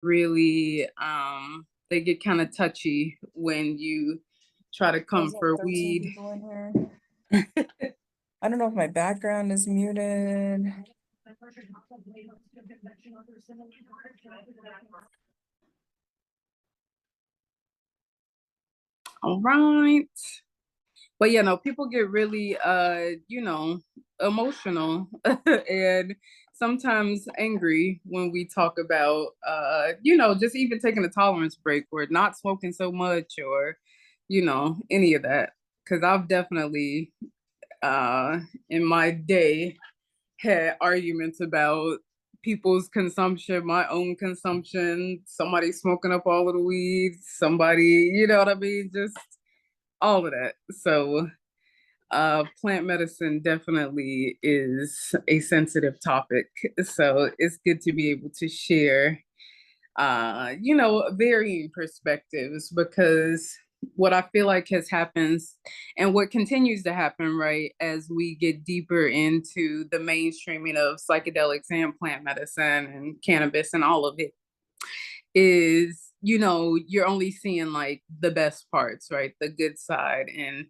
really they get kind of touchy when you try to come There's like for 13 weed. people in here. I don't know if my background is muted. All right. But people get really emotional and sometimes angry when we talk about just even taking a tolerance break or not smoking so much or any of that. Because I've definitely in my day had arguments about people's consumption, my own consumption, somebody smoking up all of the weed, somebody, you know what I mean? Just all of that. So plant medicine definitely is a sensitive topic. So it's good to be able to share varying perspectives because what I feel like has happened and what continues to happen, right, as we get deeper into the mainstreaming of psychedelics and plant medicine and cannabis and all of it is, you're only seeing like the best parts, right? The good side and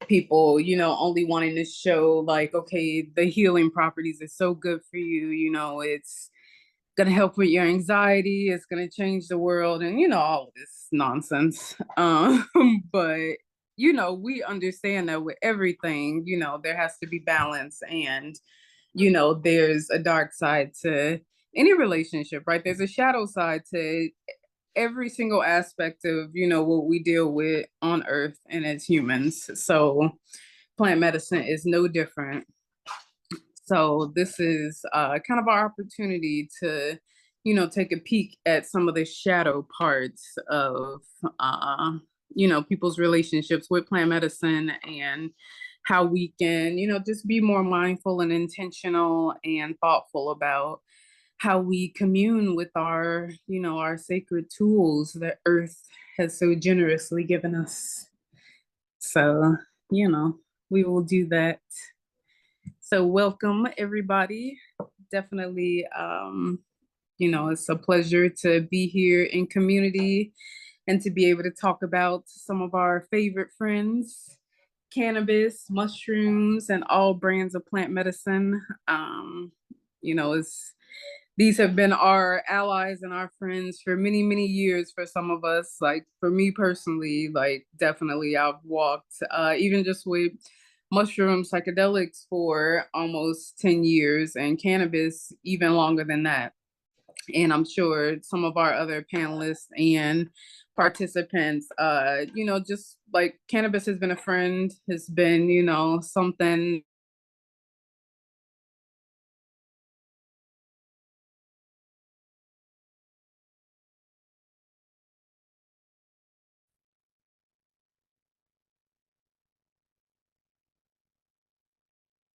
people, only wanting to show like, okay, the healing properties are so good for you, it's going to help with your anxiety, it's going to change the world and all of this nonsense. But we understand that with everything, there has to be balance and there's a dark side to any relationship, right? There's a shadow side to every single aspect of what we deal with on earth and as humans. So plant medicine is no different. So this is kind of our opportunity to, take a peek at some of the shadow parts of, people's relationships with plant medicine and how we can, just be more mindful and intentional and thoughtful about how we commune with our, our sacred tools that Earth has so generously given us. So, we will do that. So welcome everybody. Definitely it's a pleasure to be here in community and to be able to talk about some of our favorite friends, cannabis, mushrooms, and all brands of plant medicine. It's these have been our allies and our friends for many, many years for some of us. Like for me personally, like definitely I've walked even just with mushroom psychedelics for almost 10 years and cannabis even longer than that. And I'm sure some of our other panelists and participants, just like cannabis has been a friend, has been, something.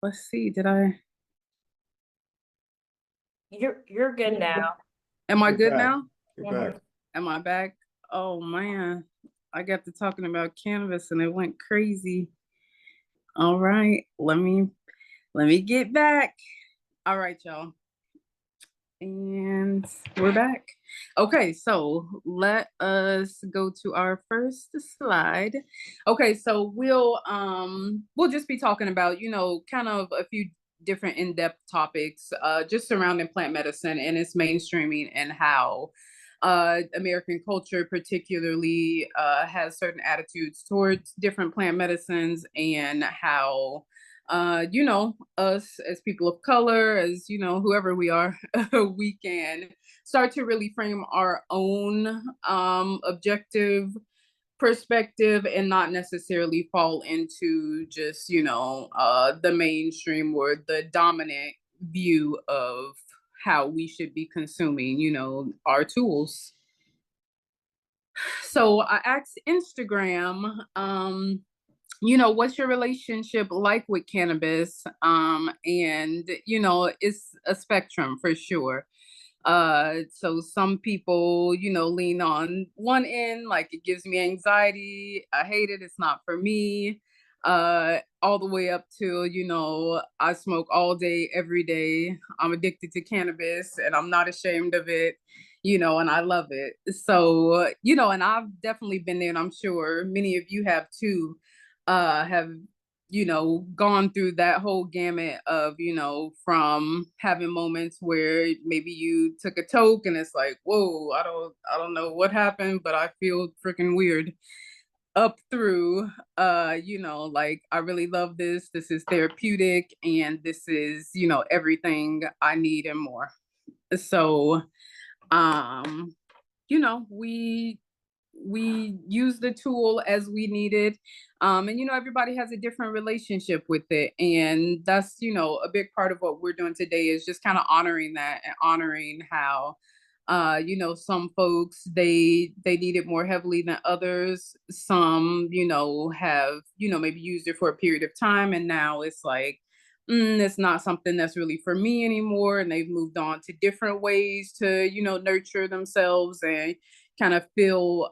Let's see, did I? You're good now. Am I good now? You're back. Am I back? Oh man, I got to talking about cannabis and it went crazy. All right, let me get back. All right, y'all. And we're back. Okay, so let us go to our first slide. Okay, so we'll just be talking about, kind of a few different in-depth topics just surrounding plant medicine and its mainstreaming and how American culture particularly has certain attitudes towards different plant medicines and how us as people of color, as whoever we are, we can start to really frame our own objective perspective and not necessarily fall into just, the mainstream or the dominant view of how we should be consuming, our tools. So I asked Instagram, what's your relationship like with cannabis? And it's a spectrum for sure. So some people, lean on one end, like it gives me anxiety, I hate it, it's not for me. All the way up to, I smoke all day, every day. I'm addicted to cannabis and I'm not ashamed of it. and I love it. So, and I've definitely been there, and I'm sure many of you have too, have, gone through that whole gamut of, from having moments where maybe you took a toke and it's like, whoa, I don't know what happened, but I feel freaking weird, up through like, I really love this. This is therapeutic, and this is, everything I need and more. So, um we use the tool as we needed. And everybody has a different relationship with it, and that's a big part of what we're doing today, is just kind of honoring that, and honoring how some folks, they need it more heavily than others. Some have maybe used it for a period of time, and now it's like, it's not something that's really for me anymore, and they've moved on to different ways to nurture themselves and kind of feel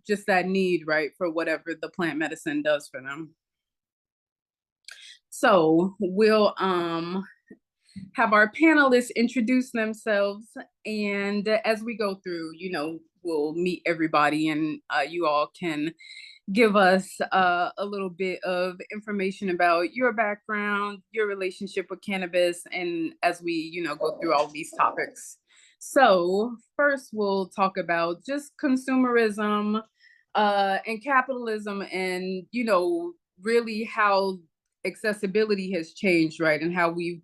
just that need, right, for whatever the plant medicine does for them. So we'll have our panelists introduce themselves, and as we go through, we'll meet everybody, and you all can give us a little bit of information about your background, your relationship with cannabis, and as we, go through all these topics. So first, we'll talk about just consumerism and capitalism, and really how accessibility has changed, right, and how we've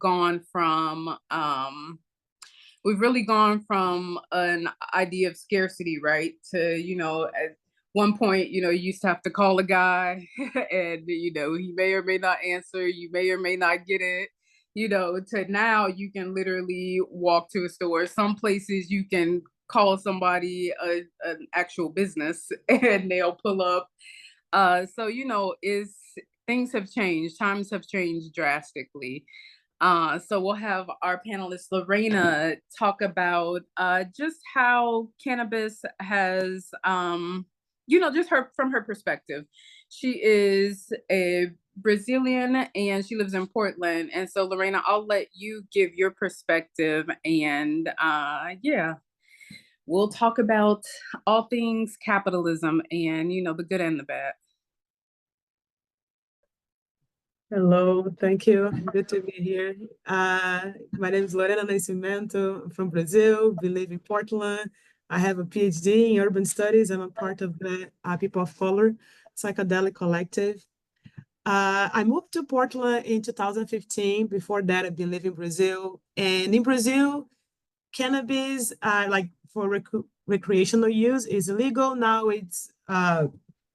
really gone from an idea of scarcity, right, to at one point, you used to have to call a guy and he may or may not answer, you may or may not get it, to now you can literally walk to a store. Some places you can call somebody an actual business and they'll pull up. So is things have changed, times have changed drastically. So we'll have our panelist Lorena talk about just how cannabis has, just from her perspective. She is a Brazilian and she lives in Portland. And so, Lorena, I'll let you give your perspective, and yeah, we'll talk about all things capitalism and, the good and the bad. Hello, thank you. Good to be here. My name is Lorena Nascimento. I'm from Brazil, we live in Portland. I have a PhD in urban studies. I'm a part of the People of Color Psychedelic Collective. I moved to Portland in 2015. Before that, I've been living in Brazil. And in Brazil, cannabis, like for recreational use, is illegal. Now it's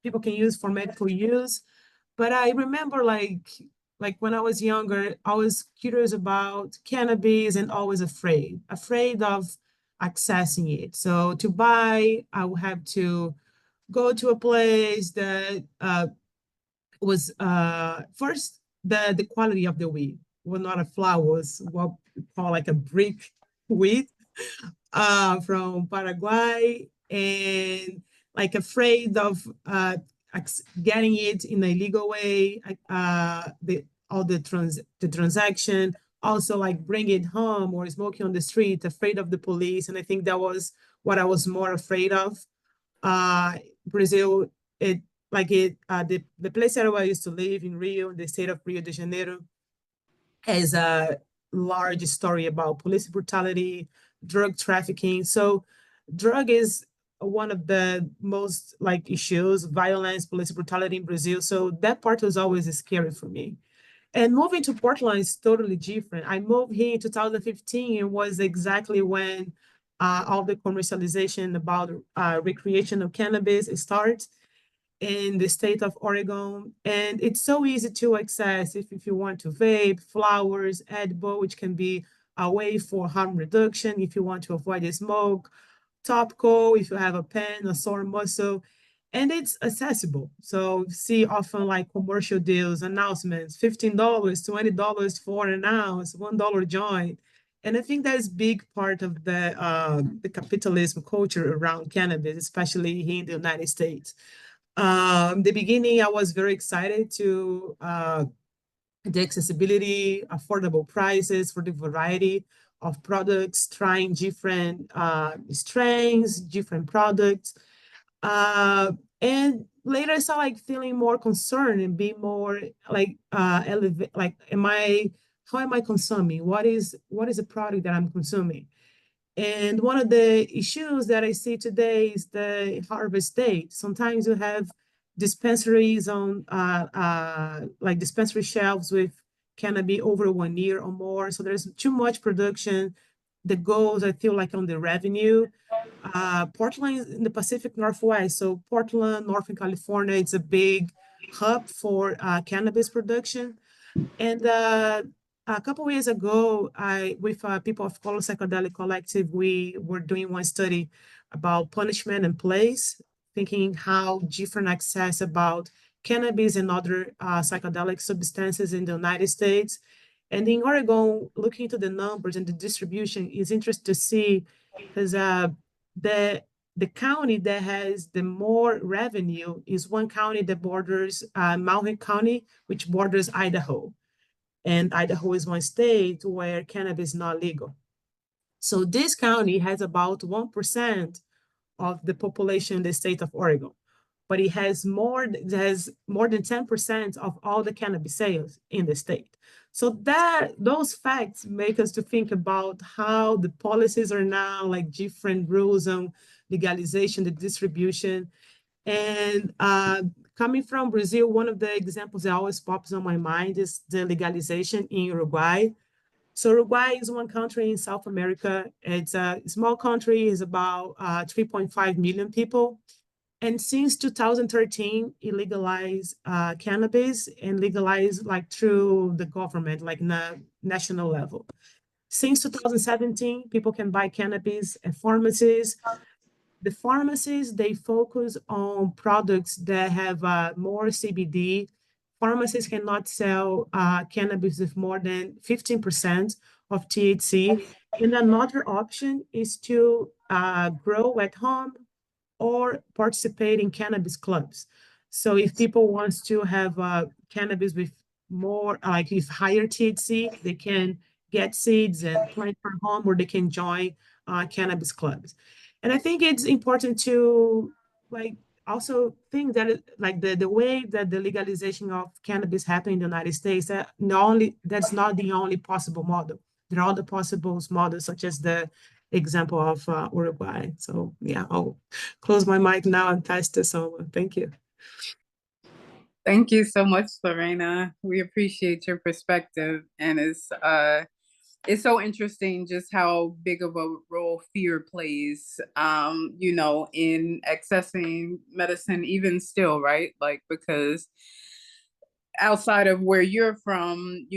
people can use for medical use. But I remember like when I was younger, I was curious about cannabis and always afraid of accessing it. So to buy, I would have to go to a place that was first the quality of the weed was not a flower, was what we call like a brick weed from Paraguay, and like afraid of getting it in a legal way, the transaction, also like bring it home or smoking on the street, afraid of the police, and I think that was what I was more afraid of. Brazil, the place that I used to live in Rio, the state of Rio de Janeiro, has a large story about police brutality, drug trafficking. So drug is one of the most like issues, violence, police brutality in Brazil. So that part was always scary for me. And moving to Portland is totally different. I moved here in 2015 and was exactly when all the commercialization about recreational cannabis starts in the state of Oregon. And it's so easy to access if you want to vape, flowers, edible, which can be a way for harm reduction if you want to avoid the smoke, topical if you have a pain, a sore muscle, and it's accessible. So see often like commercial deals, announcements, $15, $20 for an ounce, $1 joint. And I think that's big part of the capitalism culture around cannabis, especially here in the United States. The beginning, I was very excited to the accessibility, affordable prices for the variety of products, trying different strains, different products. And later I started like feeling more concerned and be more like elevate, like how am I consuming? What is the product that I'm consuming? And one of the issues that I see today is the harvest date. Sometimes you have dispensaries on like dispensary shelves with cannabis over 1 year or more. So there's too much production that goes, I feel like, on the revenue. Portland is in the Pacific Northwest. So Portland, Northern California, it's a big hub for cannabis production. And a couple of years ago, with people of Color Psychedelic Collective, we were doing one study about punishment and place, thinking how different access about cannabis and other psychedelic substances in the United States. And in Oregon, looking into the numbers and the distribution is interesting to see, because the county that has the more revenue is one county that borders Mountain County, which borders Idaho. And Idaho is one state where cannabis is not legal. So this county has about 1% of the population in the state of Oregon, but it has more than 10% of all the cannabis sales in the state. So those facts make us to think about how the policies are now, like different rules on legalization, the distribution. And coming from Brazil, one of the examples that always pops on my mind is the legalization in Uruguay. So Uruguay is one country in South America. It's a small country, is about 3.5 million people. And since 2013, it legalized cannabis and legalized like through the government, like national level. Since 2017, people can buy cannabis at pharmacies. The pharmacies, they focus on products that have more CBD. Pharmacies cannot sell cannabis with more than 15% of THC. And another option is to grow at home or participate in cannabis clubs. So if people want to have cannabis with more, like with higher THC, they can get seeds and plant from home, or they can join cannabis clubs. And I think it's important to like also think that like the way that the legalization of cannabis happened in the United States, that's not the only possible model. There are other possible models, such as the example of Uruguay. So yeah, I'll close my mic now and pass this over. Thank you. Thank you so much, Lorena. We appreciate your perspective, and it's so interesting just how big of a role fear plays, in accessing medicine, even still, right? Like, because outside of where you're from,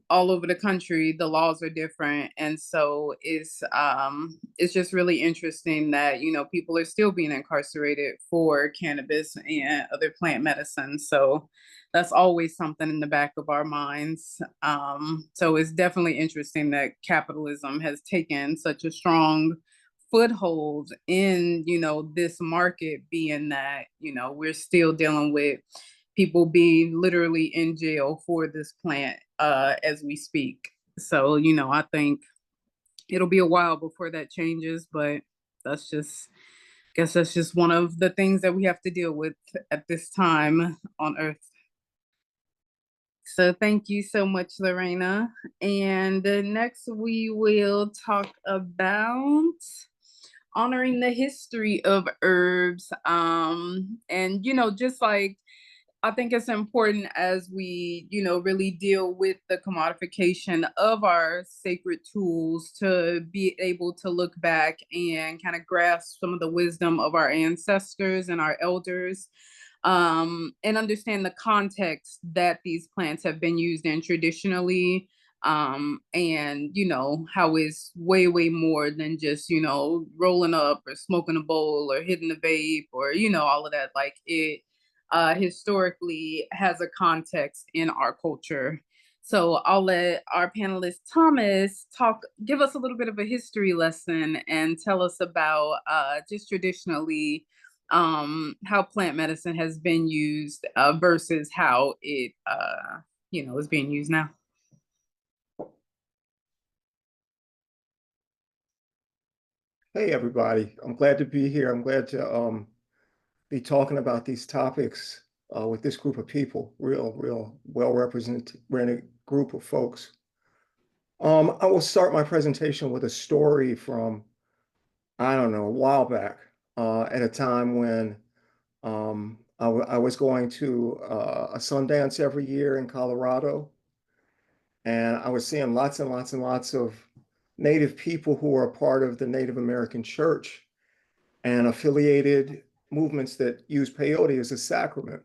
all over the country, the laws are different. And so it's just really interesting that, people are still being incarcerated for cannabis and other plant medicines. So that's always something in the back of our minds. So it's definitely interesting that capitalism has taken such a strong foothold in, this market, being that, we're still dealing with people being literally in jail for this plant as we speak. So, I think it'll be a while before that changes, but that's just, I guess that's just one of the things that we have to deal with at this time on Earth. So thank you so much, Lorena. And next we will talk about honoring the history of herbs. And, just like, I think it's important as we, really deal with the commodification of our sacred tools to be able to look back and kind of grasp some of the wisdom of our ancestors and our elders, and understand the context that these plants have been used in traditionally. And how it's way, way more than just, rolling up or smoking a bowl or hitting a vape or, all of that. Like, it historically has a context in our culture. So I'll let our panelist Thomas give us a little bit of a history lesson and tell us about just traditionally how plant medicine has been used versus how it is being used now. Hey, everybody. I'm glad to be here. I'm glad to be talking about these topics with this group of people, real well-represented group of folks. I will start my presentation with a story from, I don't know, a while back, at a time when I was going to a Sundance every year in Colorado, and I was seeing lots and lots and lots of Native people who were a part of the Native American church and affiliated movements that use peyote as a sacrament.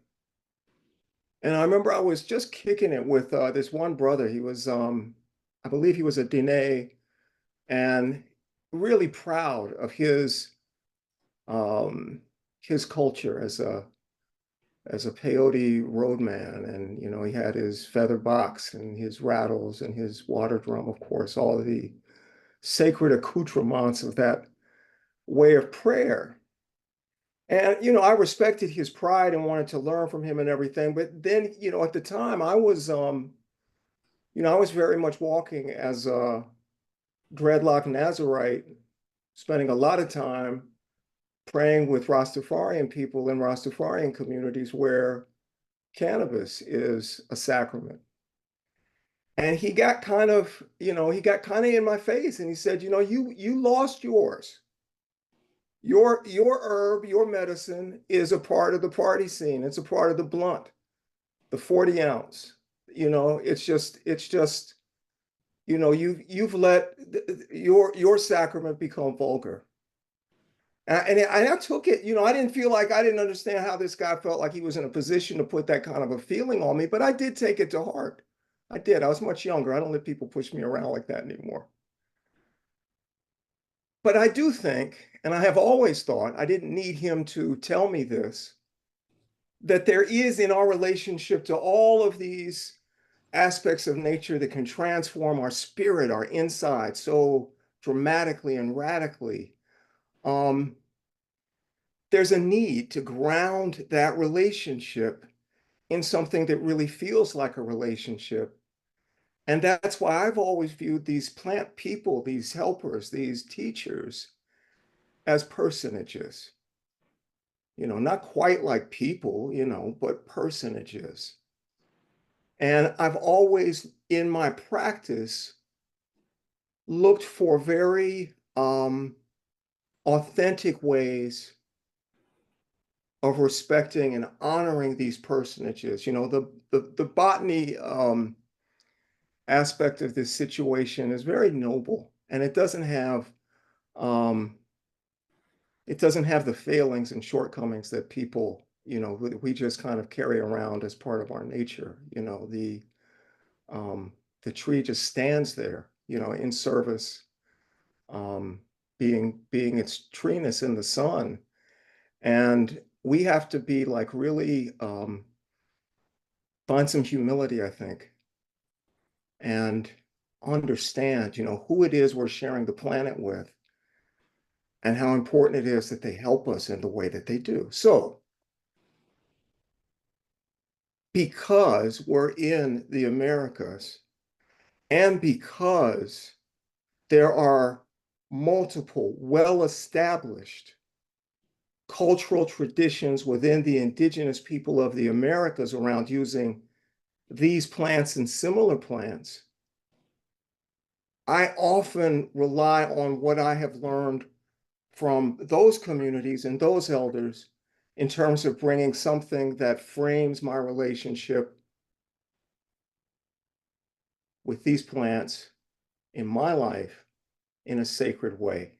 And I remember I was just kicking it with this one brother. He was, I believe he was a Diné, and really proud of his culture as a peyote roadman. And, you know, he had his feather box and his rattles and his water drum, of course, all of the sacred accoutrements of that way of prayer. And, you know, I respected his pride and wanted to learn from him and everything. But then, you know, at the time I was, you know, I was very much walking as a dreadlock Nazarite, spending a lot of time praying with Rastafarian people in Rastafarian communities where cannabis is a sacrament. And he got kind of, you know, he got kind of in my face and he said, you know, you lost yours. Your herb, your medicine is a part of the party scene. It's a part of the blunt, the 40 ounce. You know, it's just, you know, you've let your sacrament become vulgar. And I took it, you know, I didn't feel like I didn't understand how this guy felt like he was in a position to put that kind of a feeling on me, but I did take it to heart. I did. I was much younger. I don't let people push me around like that anymore. But I do think, and I have always thought, I didn't need him to tell me this, that there is in our relationship to all of these aspects of nature that can transform our spirit, our inside so dramatically and radically. There's a need to ground that relationship in something that really feels like a relationship. And that's why I've always viewed these plant people, these helpers, these teachers, as personages. You know, not quite like people, you know, but personages. And I've always, in my practice, looked for very authentic ways of respecting and honoring these personages. You know, the botany aspect of this situation is very noble, and it doesn't have the failings and shortcomings that people, you know, we just kind of carry around as part of our nature. You know, the tree just stands there, you know, in service, um, being its treeness in the sun. And we have to be like really find some humility, I think, and understand, you know, who it is we're sharing the planet with and how important it is that they help us in the way that they do. So, because we're in the Americas and because there are multiple well-established cultural traditions within the indigenous people of the Americas around using these plants and similar plants, I often rely on what I have learned from those communities and those elders in terms of bringing something that frames my relationship with these plants in my life in a sacred way.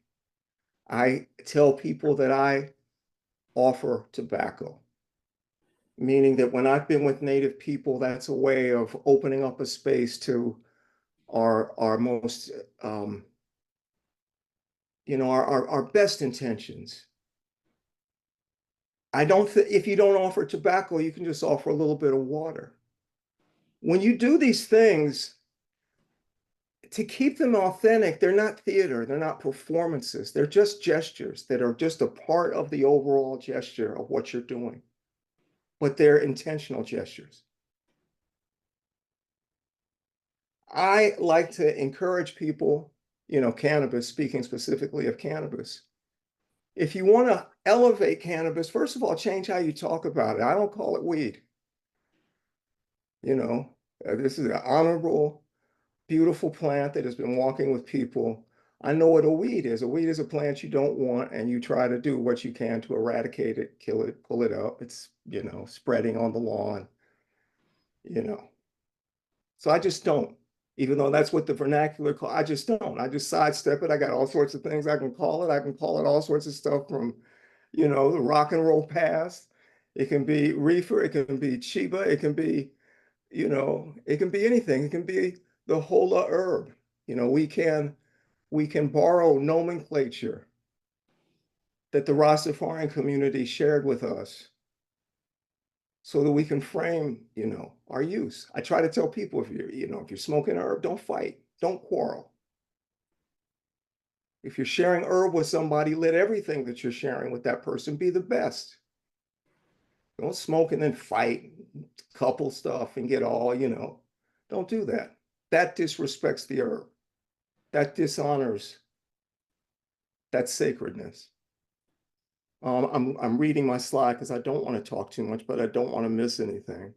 I tell people that I offer tobacco, meaning that when I've been with Native people, that's a way of opening up a space to our most, you know, our best intentions. I don't think if you don't offer tobacco, you can just offer a little bit of water. When you do these things, to keep them authentic, they're not theater, they're not performances, they're just gestures that are just a part of the overall gesture of what you're doing, but they're intentional gestures. I like to encourage people you know, cannabis, speaking specifically of cannabis. If you want to elevate cannabis, first of all, change how you talk about it. I don't call it weed. You know, this is an honorable, beautiful plant that has been walking with people. I know what a weed is. A weed is a plant you don't want, and you try to do what you can to eradicate it, kill it, pull it up. It's, you know, spreading on the lawn, you know. So I just don't, even though that's what the vernacular call, I just don't. I just sidestep it. I got all sorts of things I can call it. I can call it all sorts of stuff from, you know, the rock and roll past. It can be reefer, it can be chiba, it can be, you know, it can be anything. It can be the hola herb. You know, we can borrow nomenclature that the Rastafarian community shared with us so that we can frame, you know, our use. I try to tell people, if you're, you know, if you're smoking herb, don't fight, don't quarrel. If you're sharing herb with somebody, let everything that you're sharing with that person be the best. Don't smoke and then fight, couple stuff and get all, you know, don't do that. That disrespects the herb. That dishonors that sacredness. I'm reading my slide because I don't want to talk too much, but I don't want to miss anything.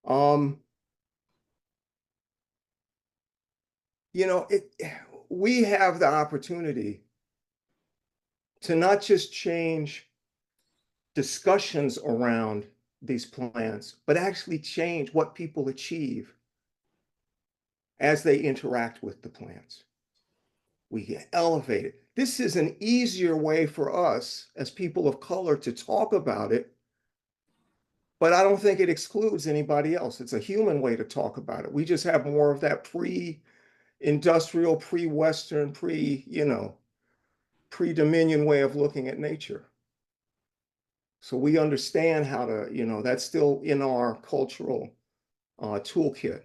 You know, we have the opportunity to not just change discussions around these plans, but actually change what people achieve as they interact with the plants. We get elevated. This is an easier way for us as people of color to talk about it, but I don't think it excludes anybody else. It's a human way to talk about it. We just have more of that pre-industrial, pre-Western, you know, pre-Dominion way of looking at nature. So we understand how to, you know, that's still in our cultural toolkit.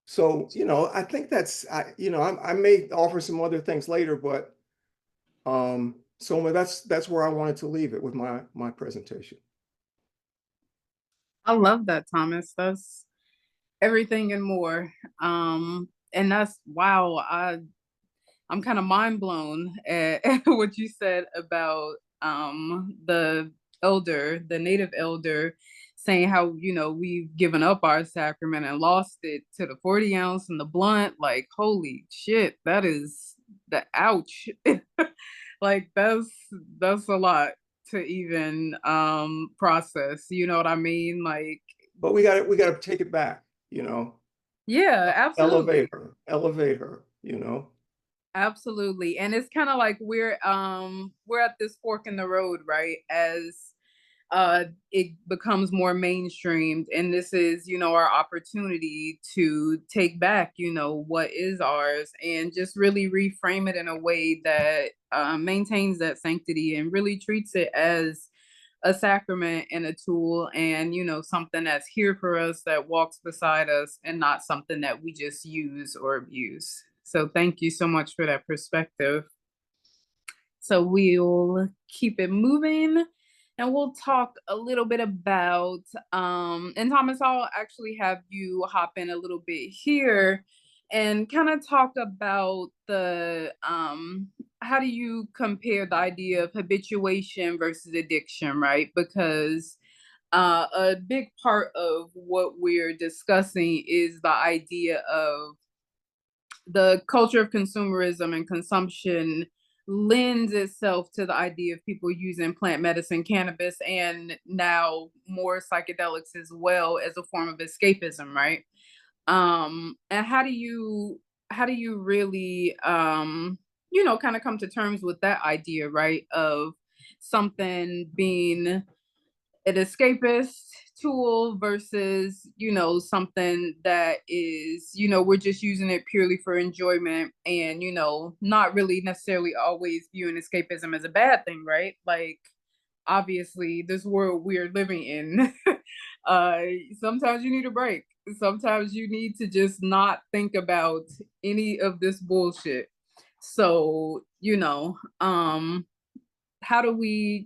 So, you know, I think that's, you know, I may offer some other things later, but so that's where I wanted to leave it with my presentation. I love that, Thomas. That's everything and more. And that's wow. I'm kind of mind blown at what you said about the native elder, saying how, you know, we've given up our sacrament and lost it to the 40 ounce and the blunt. Like, holy shit, that is the ouch. Like that's a lot to even process. You know what I mean? Like, but we got to take it back, you know. yeah, absolutely. Elevate her, you know. Absolutely. And it's kind of like we're at this fork in the road, right? As it becomes more mainstreamed, and this is, you know, our opportunity to take back, you know, what is ours and just really reframe it in a way that maintains that sanctity and really treats it as a sacrament and a tool, and, you know, something that's here for us, that walks beside us, and not something that we just use or abuse. So thank you so much for that perspective. So we'll keep it moving, and we'll talk a little bit about, and Thomas, I'll actually have you hop in a little bit here and kind of talk about the, how do you compare the idea of habituation versus addiction, right? Because a big part of what we're discussing is the idea of the culture of consumerism and consumption lends itself to the idea of people using plant medicine, cannabis, and now more psychedelics as well, as a form of escapism, right? And how do you really you know, kind of come to terms with that idea, right, of something being an escapist tool versus, you know, something that is, you know, we're just using it purely for enjoyment, and, you know, not really necessarily always viewing escapism as a bad thing, right? Like, obviously this world we're living in, sometimes you need a break, sometimes you need to just not think about any of this bullshit. So, you know, how do we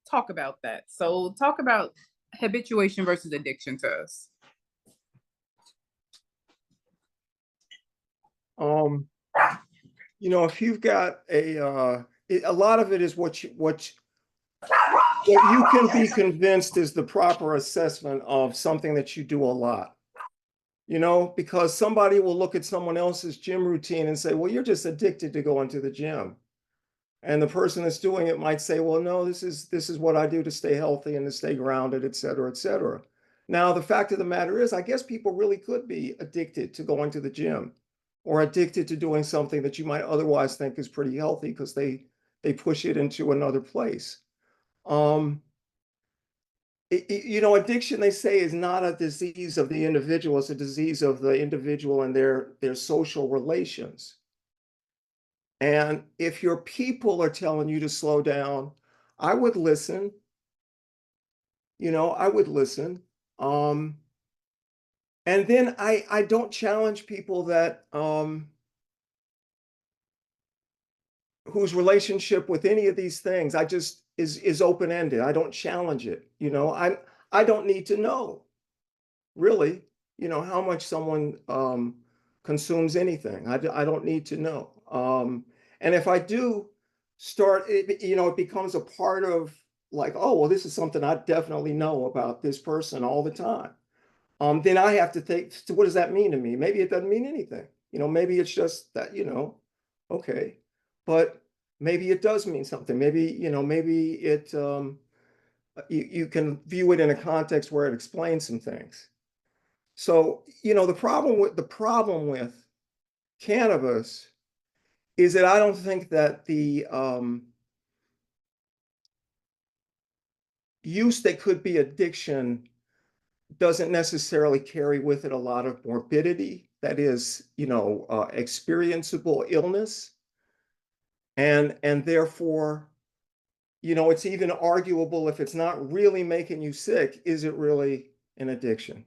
talk about that? So talk about habituation versus addiction to us. You know, if you've got a lot of it is what you can be convinced is the proper assessment of something that you do a lot. You know, because somebody will look at someone else's gym routine and say, well, you're just addicted to going to the gym. And the person that's doing it might say, well, no, this is what I do to stay healthy and to stay grounded, et cetera, et cetera. Now, the fact of the matter is, I guess people really could be addicted to going to the gym or addicted to doing something that you might otherwise think is pretty healthy because they push it into another place. You know, addiction, they say, is not a disease of the individual, it's a disease of the individual and their social relations. And if your people are telling you to slow down, I would listen. You know, I would listen. And then I don't challenge people that whose relationship with any of these things, I just is open-ended. I don't challenge it. You know, I don't need to know, really, you know, how much someone consumes anything. I don't need to know. And if I do start, you know, it becomes a part of like, oh, well, this is something I definitely know about this person all the time. Then I have to think, so what does that mean to me? Maybe it doesn't mean anything. You know, maybe it's just that, you know, okay. But maybe it does mean something. Maybe, you know, maybe it you can view it in a context where it explains some things. So, you know, the problem with cannabis is that I don't think that the use that could be addiction doesn't necessarily carry with it a lot of morbidity. That is, you know, experienceable illness, and therefore, you know, it's even arguable if it's not really making you sick, is it really an addiction?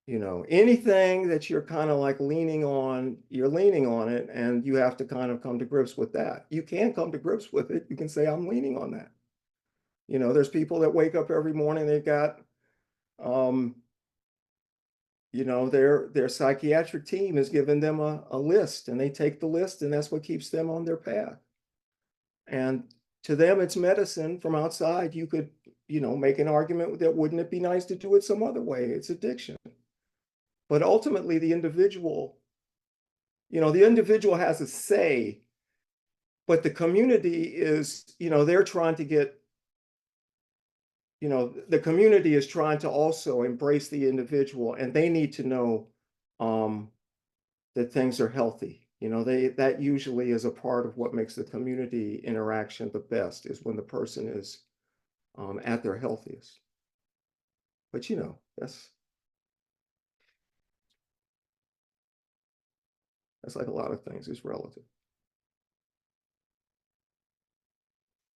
You know, anything that you're kind of like leaning on, you're leaning on it, and you have to kind of come to grips with that. You can come to grips with it. You can say, I'm leaning on that. You know, there's people that wake up every morning, they've got, you know, their psychiatric team has given them a list, and they take the list, and that's what keeps them on their path. And to them, it's medicine. From outside, you could, you know, make an argument that wouldn't it be nice to do it some other way? It's addiction. But ultimately, the individual, you know, the individual has a say, but the community is, you know, they're trying to get, you know, the community is trying to also embrace the individual, and they need to know that things are healthy. You know, that usually is a part of what makes the community interaction the best, is when the person is at their healthiest. But you know, that's like a lot of things, is relative.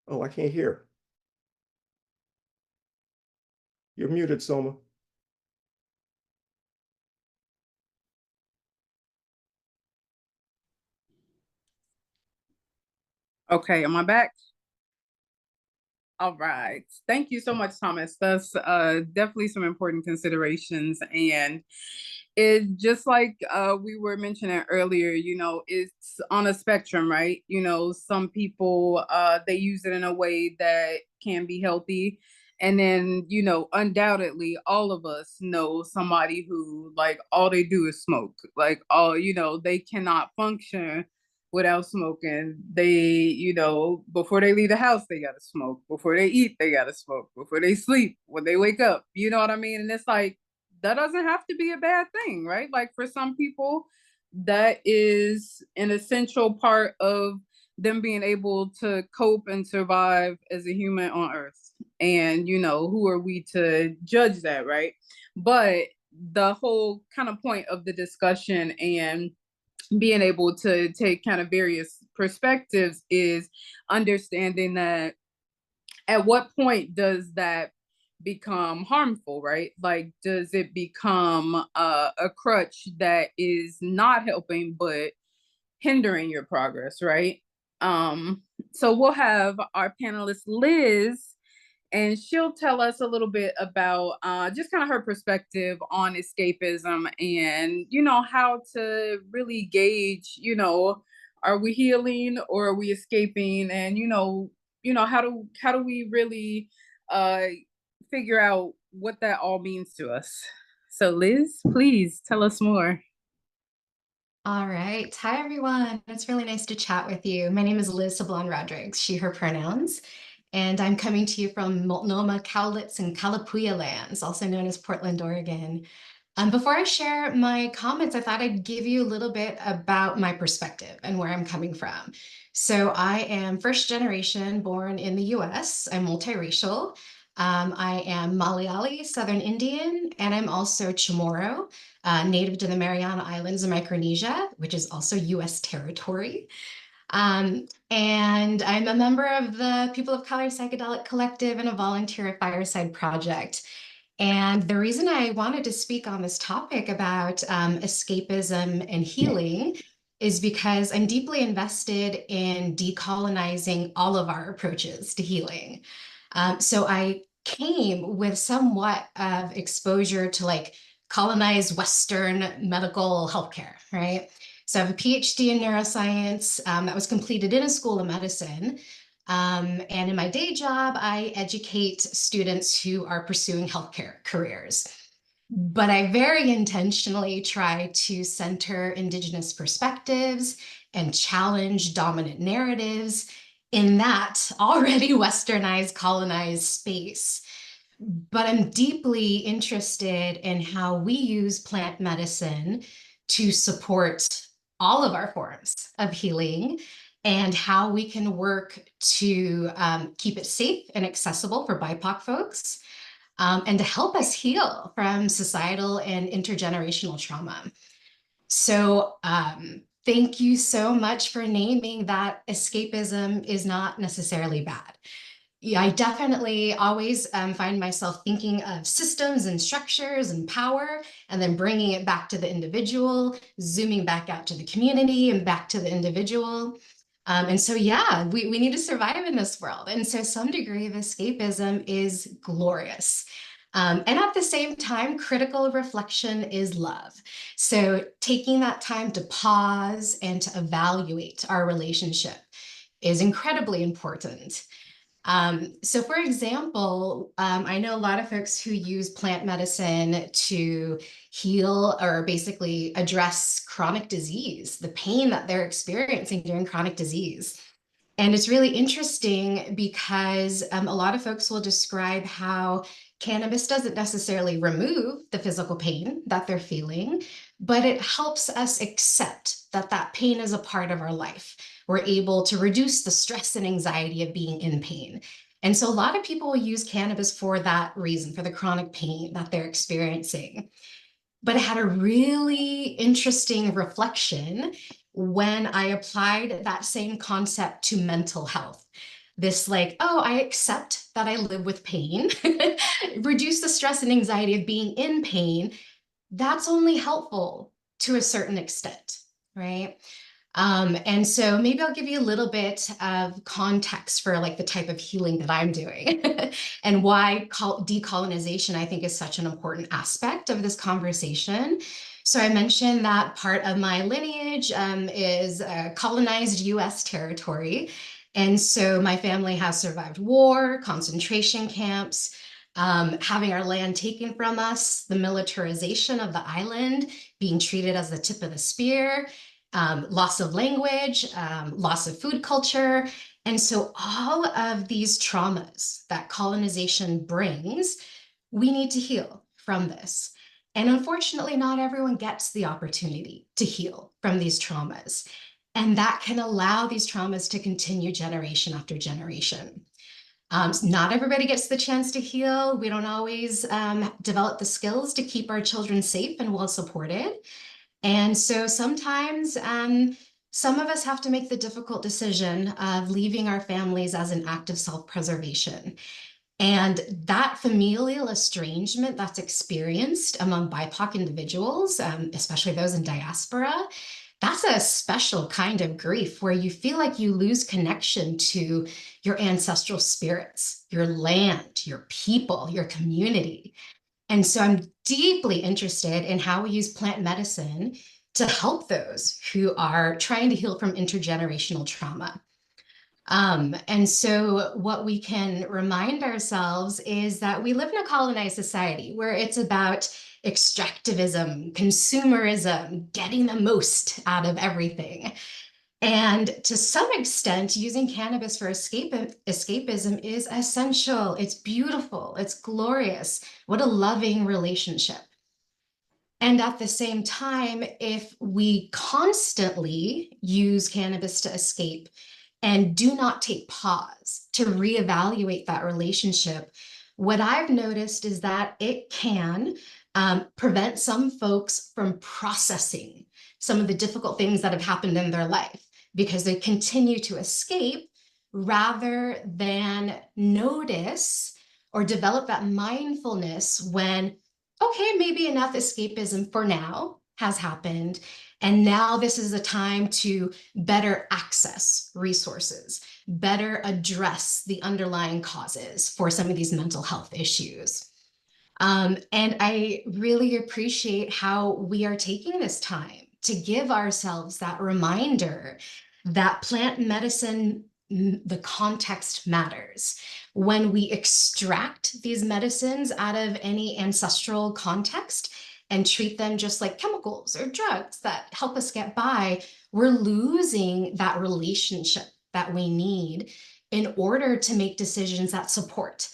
Oh, I can't hear. You're muted, Soma. Okay, am I back? All right. Thank you so much, Thomas. That's definitely some important considerations. And it just like we were mentioning earlier, you know, it's on a spectrum, right? You know, some people they use it in a way that can be healthy. And then, you know, undoubtedly all of us know somebody who like all they do is smoke. Like all, you know, they cannot function without smoking. They, you know, before they leave the house, they gotta smoke. Before they eat, they gotta smoke. Before they sleep, when they wake up, you know what I mean? And it's like, that doesn't have to be a bad thing, right? Like for some people, that is an essential part of them being able to cope and survive as a human on Earth. And, you know, who are we to judge that, right? But the whole kind of point of the discussion and being able to take kind of various perspectives is understanding that at what point does that become harmful, right? Like, does it become a crutch that is not helping but hindering your progress, right? So we'll have our panelist Liz and she'll tell us a little bit about just kind of her perspective on escapism and, how to really gauge, are we healing or are we escaping? And, how do we really figure out what that all means to us? So Liz, please tell us more. All right. Hi, everyone. It's really nice to chat with you. My name is Liz Sablon Rodriguez, she, her pronouns, and I'm coming to you from Multnomah, Cowlitz, and Kalapuya lands, also known as Portland, Oregon. Before I share my comments, I thought I'd give you a little bit about my perspective and where I'm coming from. So I am first generation born in the US. I'm multiracial. I am Malayali, Southern Indian, and I'm also Chamorro, native to the Mariana Islands of Micronesia, which is also US territory. And I'm a member of the People of Color Psychedelic Collective and a volunteer at Fireside Project. And the reason I wanted to speak on this topic about escapism and healing is because I'm deeply invested in decolonizing all of our approaches to healing. So I came with somewhat of exposure to like colonized Western medical healthcare, right? So I have a PhD in neuroscience that was completed in a school of medicine. And in my day job, I educate students who are pursuing healthcare careers. But I very intentionally try to center Indigenous perspectives and challenge dominant narratives in that already westernized, colonized space. But I'm deeply interested in how we use plant medicine to support all of our forms of healing and how we can work to keep it safe and accessible for BIPOC folks, and to help us heal from societal and intergenerational trauma. So thank you so much for naming that escapism is not necessarily bad. Yeah, I definitely always find myself thinking of systems and structures and power, and then bringing it back to the individual, zooming back out to the community and back to the individual. And so, yeah, we need to survive in this world. And so some degree of escapism is glorious. And at the same time, critical reflection is love. So taking that time to pause and to evaluate our relationship is incredibly important. So for example, I know a lot of folks who use plant medicine to heal or basically address chronic disease, the pain that they're experiencing during chronic disease. And it's really interesting because a lot of folks will describe how cannabis doesn't necessarily remove the physical pain that they're feeling, but it helps us accept that that pain is a part of our life. We're able to reduce the stress and anxiety of being in pain. And so a lot of people will use cannabis for that reason, for the chronic pain that they're experiencing. But I had a really interesting reflection when I applied that same concept to mental health. This like, oh, I accept that I live with pain, reduce the stress and anxiety of being in pain. That's only helpful to a certain extent, right? And so maybe I'll give you a little bit of context for like the type of healing that I'm doing and why decolonization I think is such an important aspect of this conversation. So I mentioned that part of my lineage is colonized US territory. And so my family has survived war, concentration camps, having our land taken from us, the militarization of the island, being treated as the tip of the spear, loss of language, loss of food culture. And so all of these traumas that colonization brings, we need to heal from this. And unfortunately, not everyone gets the opportunity to heal from these traumas. And that can allow these traumas to continue generation after generation. Not everybody gets the chance to heal. We don't always develop the skills to keep our children safe and well supported. And so sometimes some of us have to make the difficult decision of leaving our families as an act of self-preservation. And that familial estrangement that's experienced among BIPOC individuals, especially those in diaspora, that's a special kind of grief where you feel like you lose connection to your ancestral spirits, your land, your people, your community. And so I'm deeply interested in how we use plant medicine to help those who are trying to heal from intergenerational trauma. And so what we can remind ourselves is that we live in a colonized society where it's about extractivism, consumerism, getting the most out of everything. And to some extent, using cannabis for escapism is essential. It's beautiful. It's glorious. What a loving relationship. And at the same time, if we constantly use cannabis to escape and do not take pause to reevaluate that relationship, what I've noticed is that it can prevent some folks from processing some of the difficult things that have happened in their life because they continue to escape rather than notice or develop that mindfulness when, okay, maybe enough escapism for now has happened. And now this is a time to better access resources, better address the underlying causes for some of these mental health issues. And I really appreciate how we are taking this time to give ourselves that reminder that plant medicine, the context matters. When we extract these medicines out of any ancestral context and treat them just like chemicals or drugs that help us get by, we're losing that relationship that we need in order to make decisions that support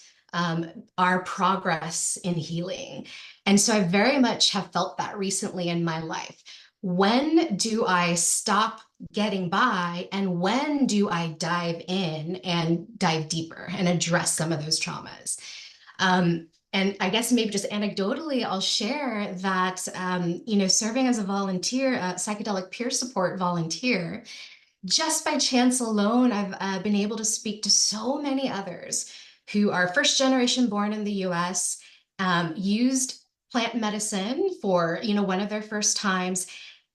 our progress in healing. And so I very much have felt that recently in my life. When do I stop getting by, and when do I dive in and dive deeper and address some of those traumas? And I guess maybe just anecdotally, I'll share that, serving as a volunteer, a psychedelic peer support volunteer, just by chance alone, I've been able to speak to so many others who are first generation born in the US, used plant medicine for, one of their first times.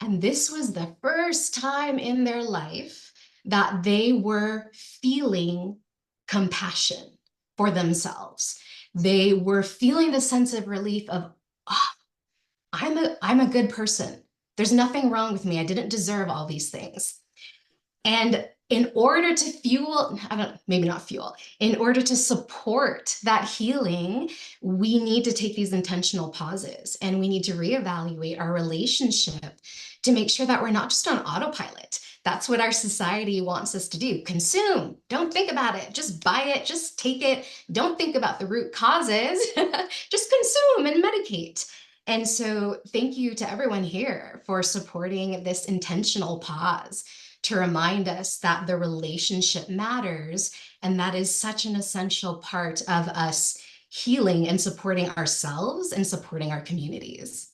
And this was the first time in their life that they were feeling compassion for themselves. They were feeling the sense of relief of, oh, I'm a good person. There's nothing wrong with me. I didn't deserve all these things. And in order to in order to support that healing, we need to take these intentional pauses and we need to reevaluate our relationship to make sure that we're not just on autopilot. That's what our society wants us to do. Consume, don't think about it, just buy it, just take it. Don't think about the root causes, just consume and medicate. And so thank you to everyone here for supporting this intentional pause to remind us that the relationship matters, and that is such an essential part of us healing and supporting ourselves and supporting our communities.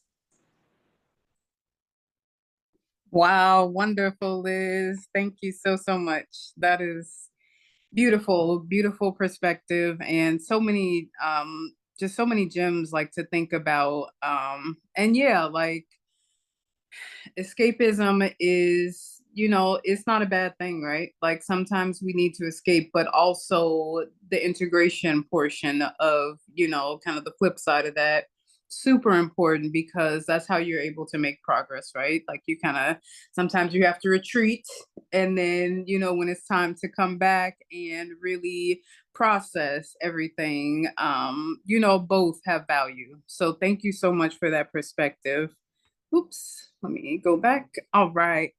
Wow, wonderful, Liz. Thank you so, so much. That is beautiful, beautiful perspective, and so many just so many gems like to think about. And yeah, like escapism is, it's not a bad thing, right? Like sometimes we need to escape, but also the integration portion of, kind of the flip side of that, super important because that's how you're able to make progress, right? Like you kind of, sometimes you have to retreat, and then, when it's time to come back and really process everything, both have value. So thank you so much for that perspective. Oops, let me go back. All right.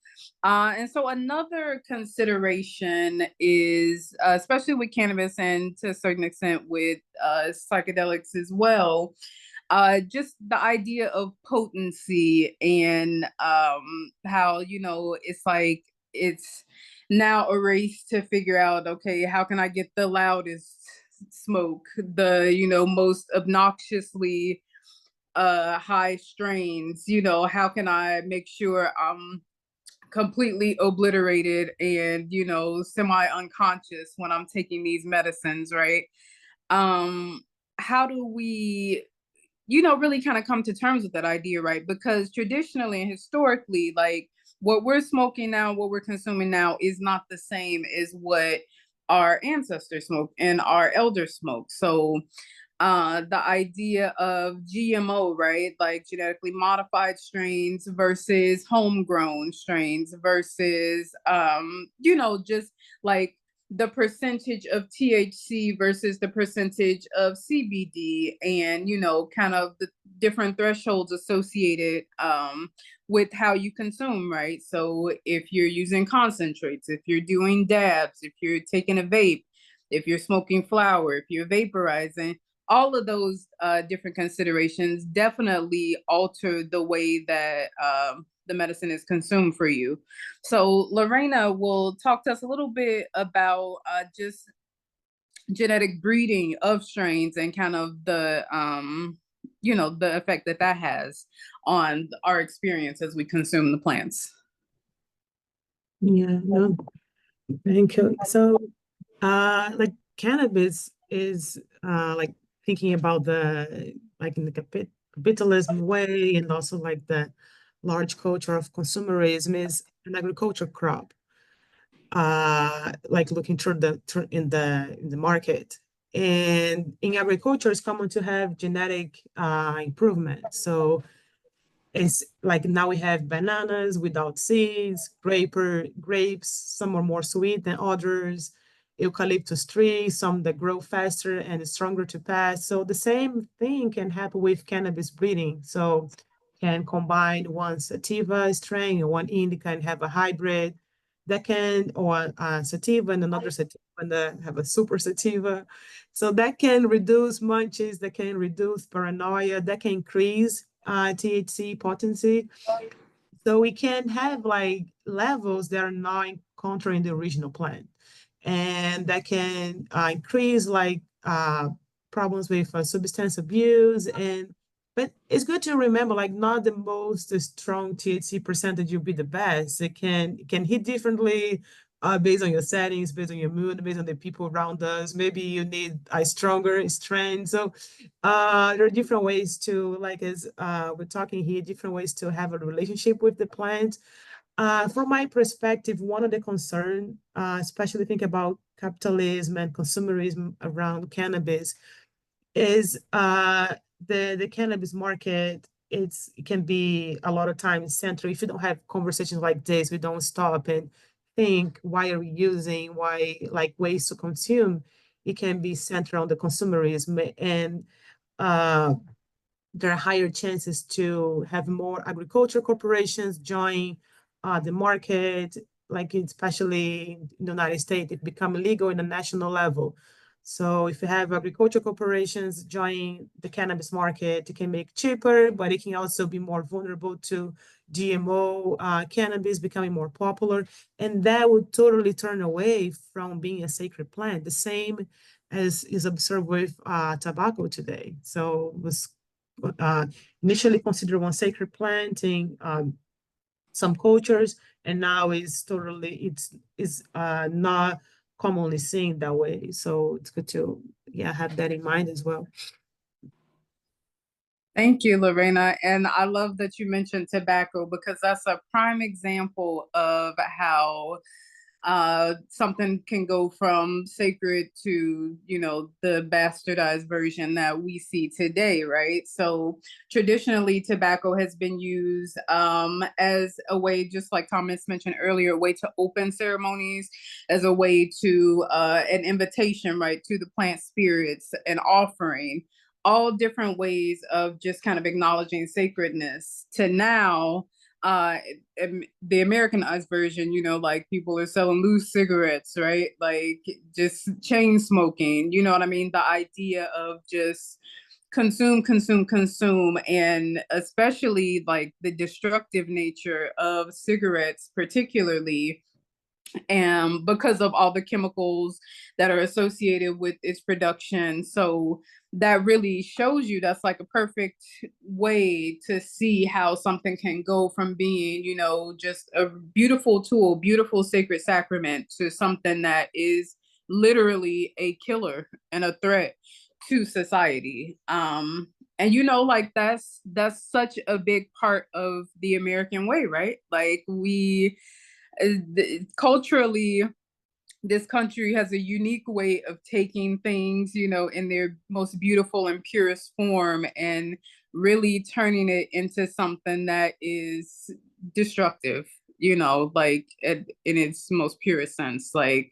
And so another consideration is, especially with cannabis and to a certain extent with psychedelics as well, just the idea of potency and how, it's like it's now a race to figure out, okay, how can I get the loudest smoke, the, most obnoxiously high strains, how can I make sure I'm completely obliterated and, semi unconscious when I'm taking these medicines, right? How do we, really kind of come to terms with that idea, right? Because traditionally and historically, like what we're smoking now, what we're consuming now is not the same as what our ancestors smoked and our elders smoked. So the idea of GMO, right? Like genetically modified strains versus homegrown strains versus, just like the percentage of THC versus the percentage of CBD and, kind of the different thresholds associated with how you consume, right? So if you're using concentrates, if you're doing dabs, if you're taking a vape, if you're smoking flower, if you're vaporizing, all of those different considerations definitely alter the way that the medicine is consumed for you. So Lorena will talk to us a little bit about just genetic breeding of strains and kind of the the effect that that has on our experience as we consume the plants. Yeah, no, thank you. So, like cannabis is like thinking about the like in the capitalism way, and also like the large culture of consumerism is an agriculture crop. Like looking through in the market, and in agriculture, it's common to have genetic improvement. So it's like now we have bananas without seeds, grapes, some are more sweet than others, eucalyptus trees, some that grow faster and stronger to pass. So the same thing can happen with cannabis breeding. So can combine one sativa strain and one indica and have a hybrid that can, or sativa and another sativa and have a super sativa. So that can reduce munchies, that can reduce paranoia, that can increase THC potency. So we can have like levels that are not encountering the original plant. And that can increase like problems with substance abuse. But it's good to remember, like not the most strong THC percentage will be the best. It can hit differently based on your settings, based on your mood, based on the people around us. Maybe you need a stronger strain. So there are different ways to, like as we're talking here, different ways to have a relationship with the plant. From my perspective, one of the concerns, especially think about capitalism and consumerism around cannabis, is the cannabis market. It can be a lot of times central. If you don't have conversations like this, we don't stop and think, why are we using, why, like ways to consume, it can be centered on the consumerism. And there are higher chances to have more agriculture corporations join the market, like especially in the United States, it become legal in the national level. So if you have agriculture corporations join the cannabis market, it can make cheaper, but it can also be more vulnerable to GMO cannabis becoming more popular. And that would totally turn away from being a sacred plant, the same as is observed with tobacco today. So it was initially considered one sacred plant in some cultures, and now it's not commonly seen that way. So it's good to have that in mind as well. Thank you, Lorena. And I love that you mentioned tobacco, because that's a prime example of how something can go from sacred to, the bastardized version that we see today, right? So traditionally, tobacco has been used as a way, just like Thomas mentioned earlier, a way to open ceremonies, as a way to an invitation, right, to the plant spirits, an offering, all different ways of just kind of acknowledging sacredness, to now the Americanized version, like people are selling loose cigarettes, right? Like just chain smoking, you know what I mean? The idea of just consume, consume, consume, and especially like the destructive nature of cigarettes, particularly, and because of all the chemicals that are associated with its production. So that really shows you, that's like a perfect way to see how something can go from being, just a beautiful tool, beautiful sacred sacrament, to something that is literally a killer and a threat to society. And like that's such a big part of the American way, right? Like culturally, this country has a unique way of taking things, in their most beautiful and purest form and really turning it into something that is destructive, like in its most purest sense. Like,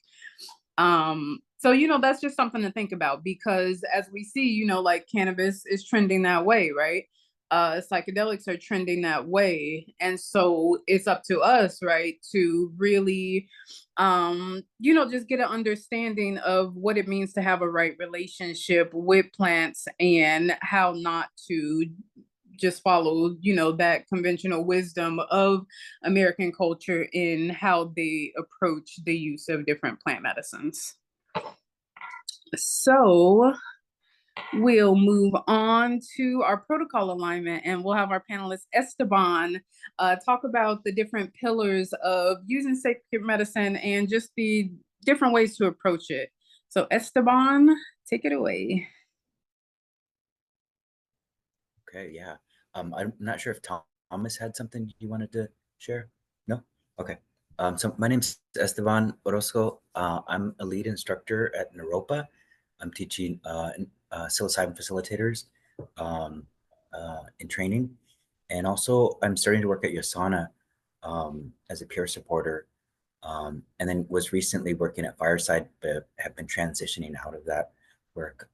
so that's just something to think about, because as we see, like cannabis is trending that way, right? Psychedelics are trending that way, and so it's up to us, right, to really just get an understanding of what it means to have a right relationship with plants, and how not to just follow that conventional wisdom of American culture in how they approach the use of different plant medicines. So we'll move on to our protocol alignment, and we'll have our panelist Esteban talk about the different pillars of using sacred medicine and just the different ways to approach it. So Esteban, take it away. Okay, yeah. I'm not sure if Thomas had something you wanted to share. No? Okay. So my name's Esteban Orozco. I'm a lead instructor at Naropa. I'm teaching psilocybin facilitators in training. And also I'm starting to work at Yosana as a peer supporter. And then was recently working at Fireside, but have been transitioning out of that work.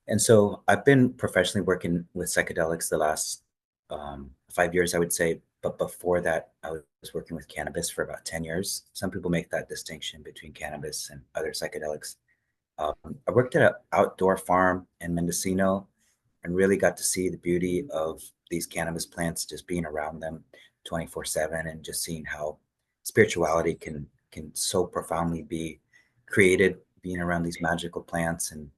And so I've been professionally working with psychedelics the last 5 years, I would say. But before that, I was working with cannabis for about 10 years. Some people make that distinction between cannabis and other psychedelics. I worked at an outdoor farm in Mendocino and really got to see the beauty of these cannabis plants, just being around them 24/7, and just seeing how spirituality can so profoundly be created being around these magical plants, and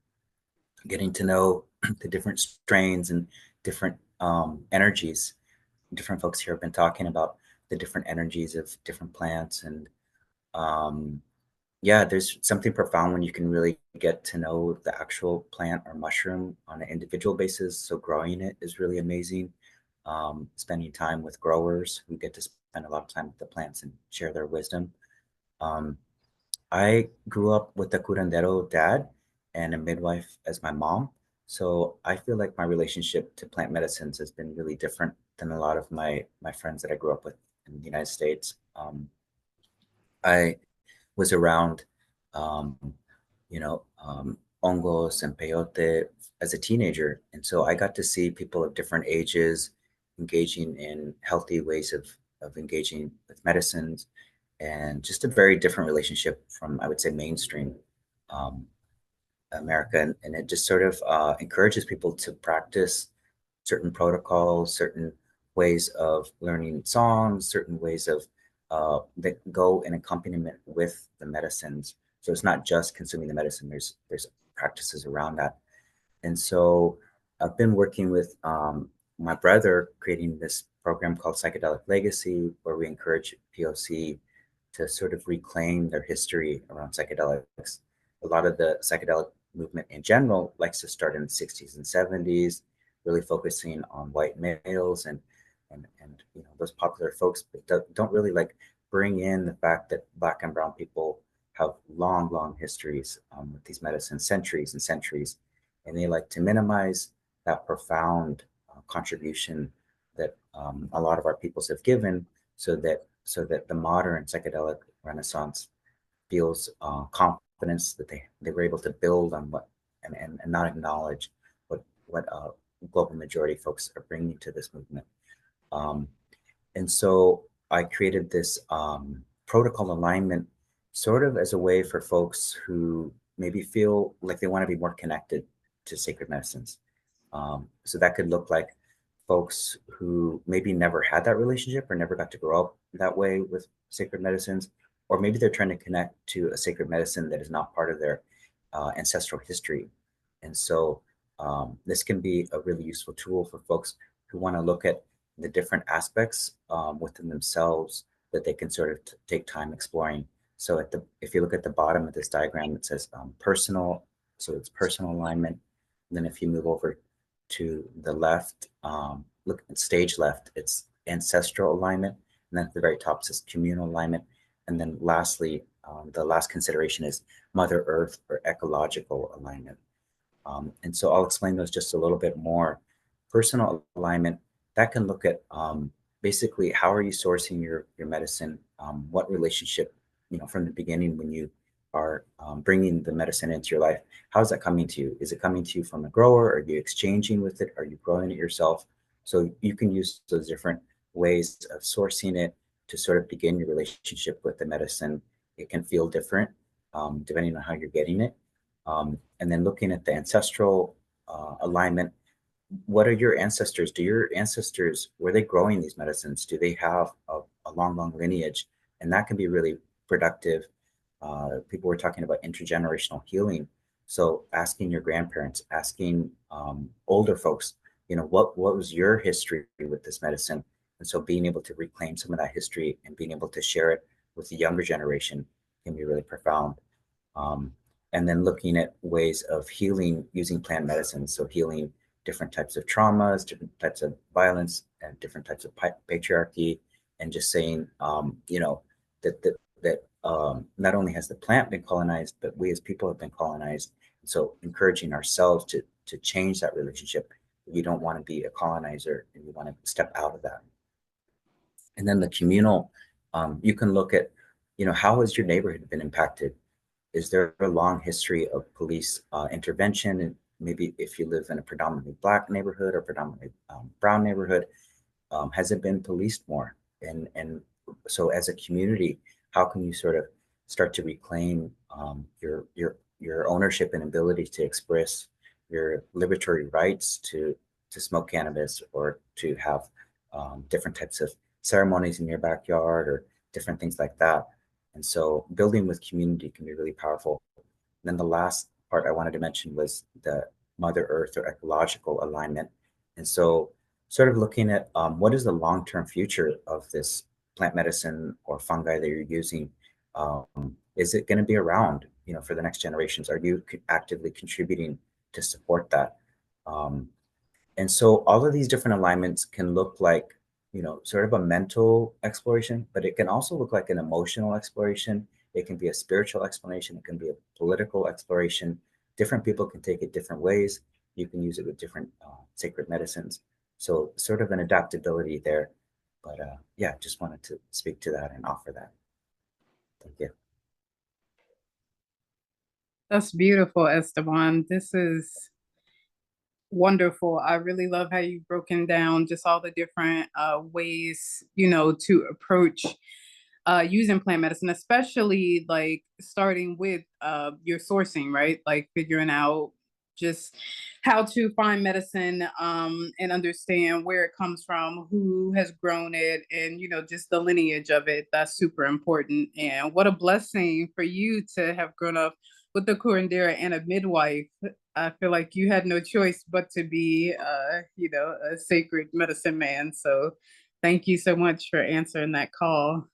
getting to know the different strains and different energies. Different folks here have been talking about the different energies of different plants. And yeah, there's something profound when you can really get to know the actual plant or mushroom on an individual basis. So growing it is really amazing. Spending time with growers who get to spend a lot of time with the plants and share their wisdom. I grew up with a curandero dad and a midwife as my mom. So I feel like my relationship to plant medicines has been really different than a lot of my friends that I grew up with in the United States. I was around, um, hongos and peyote as a teenager. And so I got to see people of different ages engaging in healthy ways of engaging with medicines, and just a very different relationship from, I would say, mainstream America. And it just sort of encourages people to practice certain protocols, certain ways of learning songs, certain ways of that go in accompaniment with the medicines. So it's not just consuming the medicine. There's practices around that. And so I've been working with my brother, creating this program called Psychedelic Legacy, where we encourage POC to sort of reclaim their history around psychedelics. A lot of the psychedelic movement in general likes to start in the 60s and 70s, really focusing on white males and those popular folks, but don't really like bring in the fact that Black and brown people have long histories with these medicines, centuries and centuries, and they like to minimize that profound contribution that a lot of our peoples have given, so that the modern psychedelic renaissance feels confidence that they were able to build on what and not acknowledge what global majority folks are bringing to this movement. And so I created this protocol alignment sort of as a way for folks who maybe feel like they want to be more connected to sacred medicines. So that could look like folks who maybe never had that relationship or never got to grow up that way with sacred medicines, or maybe they're trying to connect to a sacred medicine that is not part of their ancestral history. And so this can be a really useful tool for folks who want to look at the different aspects within themselves that they can sort of take time exploring. So if you look at the bottom of this diagram, it says personal, so it's personal alignment. And then if you move over to the left, look at stage left, it's ancestral alignment. And then at the very top it says communal alignment. And then lastly, the last consideration is Mother Earth or ecological alignment. And so I'll explain those just a little bit more. Personal alignment, that can look at basically how are you sourcing your medicine, what relationship, from the beginning when you are bringing the medicine into your life, how's that coming to you? Is it coming to you from a grower? Are you exchanging with it? Are you growing it yourself? So you can use those different ways of sourcing it to sort of begin your relationship with the medicine. It can feel different depending on how you're getting it. And then looking at the ancestral alignment, what are your ancestors? Do your ancestors, were they growing these medicines? Do they have a long, long lineage? And that can be really productive. People were talking about intergenerational healing. So asking your grandparents, asking older folks, what was your history with this medicine? And so being able to reclaim some of that history and being able to share it with the younger generation can be really profound. And then looking at ways of healing using plant medicine. So healing different types of traumas, different types of violence, and different types of patriarchy, and just saying, that not only has the plant been colonized, but we as people have been colonized. And so encouraging ourselves to change that relationship. You don't want to be a colonizer, and you want to step out of that. And then the communal, you can look at, how has your neighborhood been impacted? Is there a long history of police intervention? And maybe if you live in a predominantly Black neighborhood or predominantly brown neighborhood, has it been policed more? And so as a community, how can you sort of start to reclaim your ownership and ability to express your liberatory rights to smoke cannabis or to have different types of ceremonies in your backyard or different things like that? And so building with community can be really powerful. And then the last part I wanted to mention was the Mother Earth or ecological alignment. And so sort of looking at what is the long-term future of this plant medicine or fungi that you're using? Is it going to be around, for the next generations? Are you actively contributing to support that? And so all of these different alignments can look like, sort of a mental exploration, but it can also look like an emotional exploration. It can be a spiritual explanation. It can be a political exploration. Different people can take it different ways. You can use it with different sacred medicines. So sort of an adaptability there. But yeah, just wanted to speak to that and offer that. Thank you. That's beautiful, Esteban. This is wonderful. I really love how you've broken down just all the different ways, to approach using plant medicine, especially like starting with your sourcing, right? Like figuring out just how to find medicine and understand where it comes from, who has grown it, and just the lineage of it. That's super important. And what a blessing for you to have grown up with the curandera and a midwife. I feel like you had no choice but to be a sacred medicine man. So thank you so much for answering that call.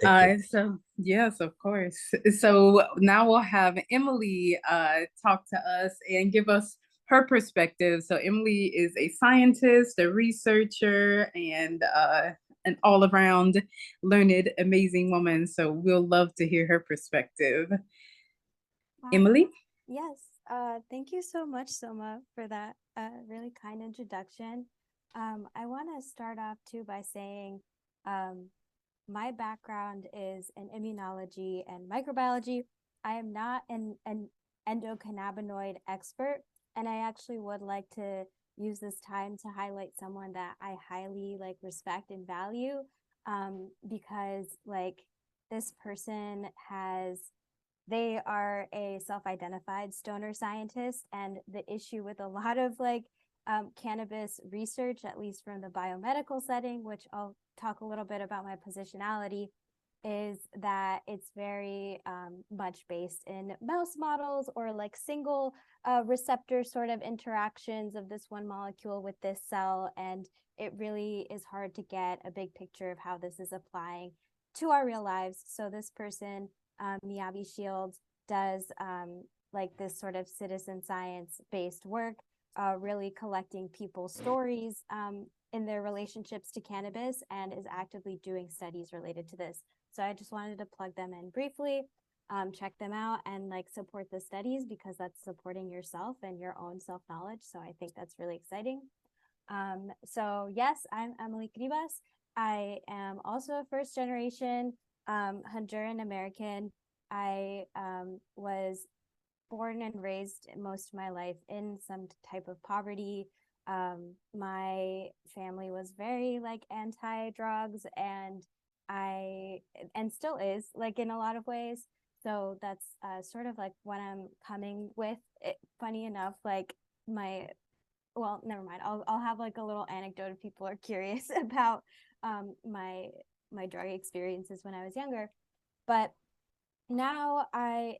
So yes, of course. So now we'll have Emily talk to us and give us her perspective. So Emily is a scientist, a researcher, and an all-around learned, amazing woman. So we'll love to hear her perspective. Emily? Yes. Thank you so much, Soma, for that really kind introduction. I want to start off too by saying my background is in immunology and microbiology. I am not an endocannabinoid expert, and I actually would like to use this time to highlight someone that I highly respect and value, because this person they are a self-identified stoner scientist, and the issue with a lot of cannabis research, at least from the biomedical setting, which I'll talk a little bit about my positionality, is that it's very much based in mouse models or single receptor sort of interactions of this one molecule with this cell. And it really is hard to get a big picture of how this is applying to our real lives. So this person, Miyabi Shields, does this sort of citizen science based work really collecting people's stories in their relationships to cannabis, and is actively doing studies related to this. So I just wanted to plug them in briefly, check them out, and like support the studies, because that's supporting yourself and your own self-knowledge. So I think that's really exciting. So yes, I'm Emily Cribas. I am also a first generation Honduran American. I was born and raised most of my life in some type of poverty. My family was very like anti-drugs, and still is, like, in a lot of ways. So that's sort of like what I'm coming with. Funny enough, like well, never mind. I'll have like a little anecdote if people are curious about my drug experiences when I was younger. But now I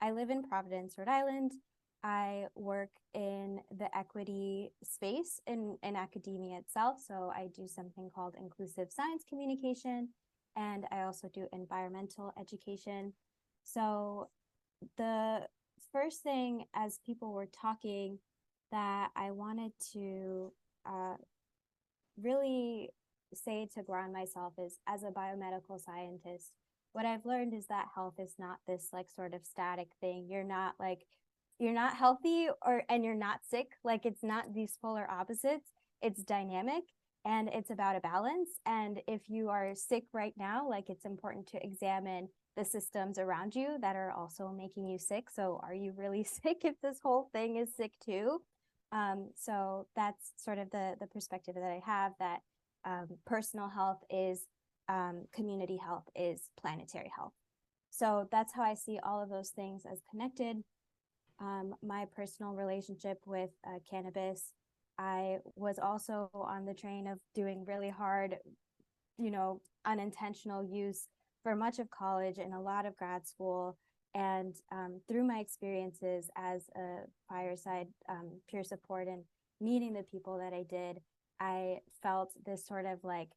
live in Providence, Rhode Island. I work in the equity space in academia itself. So I do something called inclusive science communication, and I also do environmental education. So the first thing, as people were talking, that I wanted to really say to ground myself is, as a biomedical scientist, what I've learned is that health is not this like sort of static thing. You're not healthy and you're not sick. Like, it's not these polar opposites. It's dynamic, and it's about a balance. And if you are sick right now, like, it's important to examine the systems around you that are also making you sick. So are you really sick if this whole thing is sick too? So that's sort of the perspective that I have, that personal health is community health is planetary health. So that's how I see all of those things as connected. My personal relationship with cannabis, I was also on the train of doing really hard, unintentional use for much of college and a lot of grad school. And through my experiences as a fireside peer support and meeting the people that I did, I felt this sort of like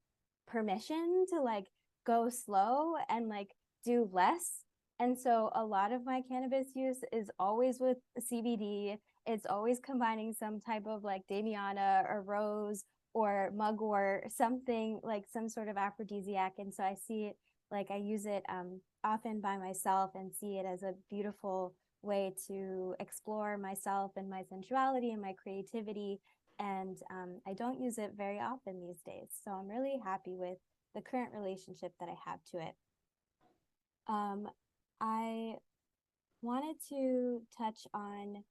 permission to like go slow and like do less. And so a lot of my cannabis use is always with CBD. It's always combining some type of like Damiana or rose or mugwort, something like some sort of aphrodisiac. And so I see it, like, I use it often by myself and see it as a beautiful way to explore myself and my sensuality and my creativity. And I don't use it very often these days. So I'm really happy with the current relationship that I have to it. I wanted to touch on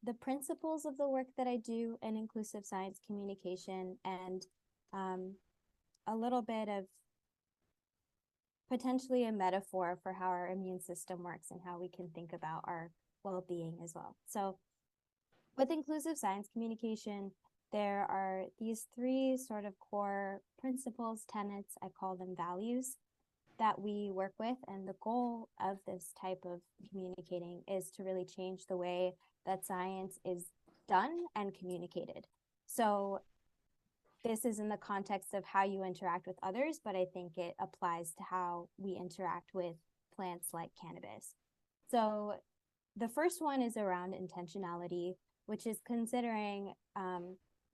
the principles of the work that I do in inclusive science communication, and a little bit of potentially a metaphor for how our immune system works and how we can think about our well-being as well. So with inclusive science communication, there are these three sort of core principles, tenets, I call them values, that we work with. And the goal of this type of communicating is to really change the way that science is done and communicated. So this is in the context of how you interact with others, but I think it applies to how we interact with plants like cannabis. So the first one is around intentionality, which is considering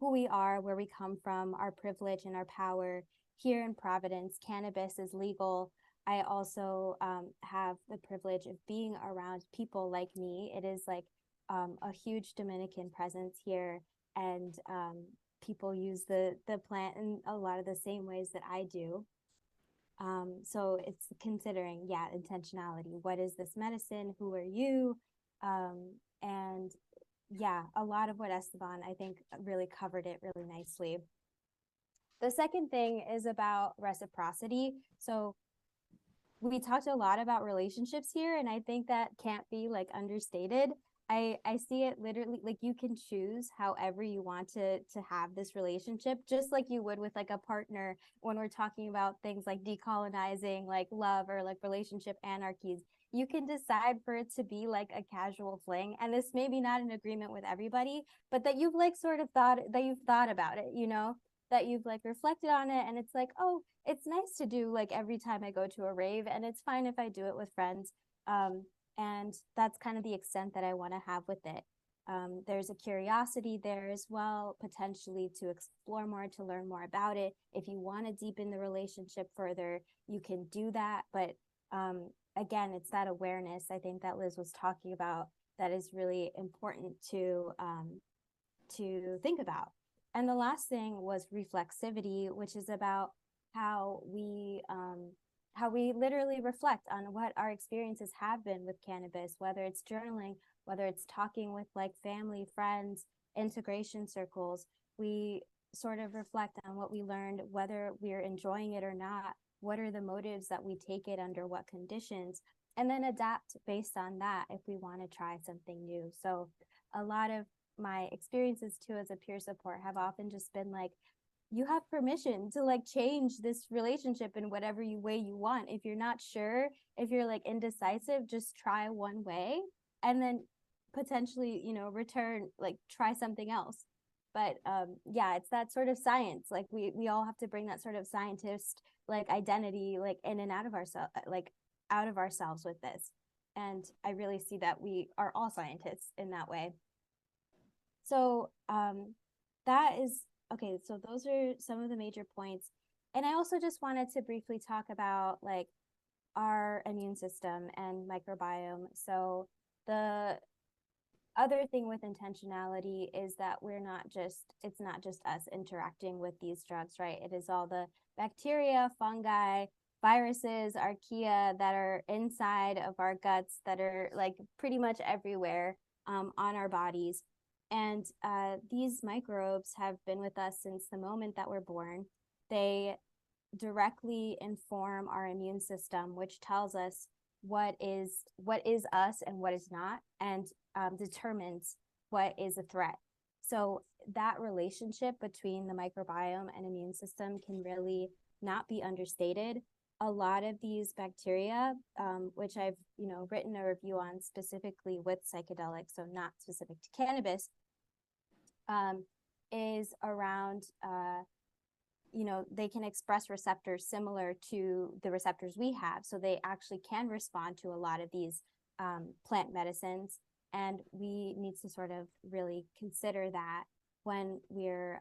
who we are, where we come from, our privilege and our power. Here in Providence, cannabis is legal. I also have the privilege of being around people like me. It is like a huge Dominican presence here, and people use the plant in a lot of the same ways that I do. So it's considering, intentionality. What is this medicine? Who are you? And a lot of what Esteban, I think, really covered it really nicely. The second thing is about reciprocity. So we talked a lot about relationships here, and I think that can't be like understated. I see it literally like you can choose however you want to have this relationship, just like you would with like a partner when we're talking about things like decolonizing, like love or like relationship anarchies. You can decide for it to be like a casual fling, and this may be not an agreement with everybody, but that you've like sort of thought about it, that you've like reflected on it, and it's like, oh, it's nice to do like every time I go to a rave, and it's fine if I do it with friends. And that's kind of the extent that I want to have with it. there's a curiosity there as well, potentially to explore more, to learn more about it. If you want to deepen the relationship further, you can do that. But again, it's that awareness, I think, that Liz was talking about, that is really important to think about. And the last thing was reflexivity, which is about how we literally reflect on what our experiences have been with cannabis, whether it's journaling, whether it's talking with like family, friends, integration circles. We sort of reflect on what we learned, whether we're enjoying it or not, what are the motives that we take it under, what conditions, and then adapt based on that if we want to try something new. So a lot of my experiences too as a peer support have often just been like, you have permission to like change this relationship in whatever way you want. If you're not sure, if you're like indecisive, just try one way and then potentially, you know, return, like try something else. But yeah, it's that sort of science. Like we all have to bring that sort of scientist like identity like in and out of ourselves, like out of ourselves with this. And I really see that we are all scientists in that way. So that is okay. So those are some of the major points. And I also just wanted to briefly talk about like our immune system and microbiome. So the other thing with intentionality is that it's not just us interacting with these drugs, right? It is all the bacteria, fungi, viruses, archaea that are inside of our guts that are like pretty much everywhere on our bodies. And these microbes have been with us since the moment that we're born. They directly inform our immune system, which tells us what is us and what is not, and determines what is a threat. So that relationship between the microbiome and immune system can really not be understated. A lot of these bacteria, which I've written a review on specifically with psychedelics, so not specific to cannabis, is around they can express receptors similar to the receptors we have. So they actually can respond to a lot of these plant medicines. And we need to sort of really consider that when we're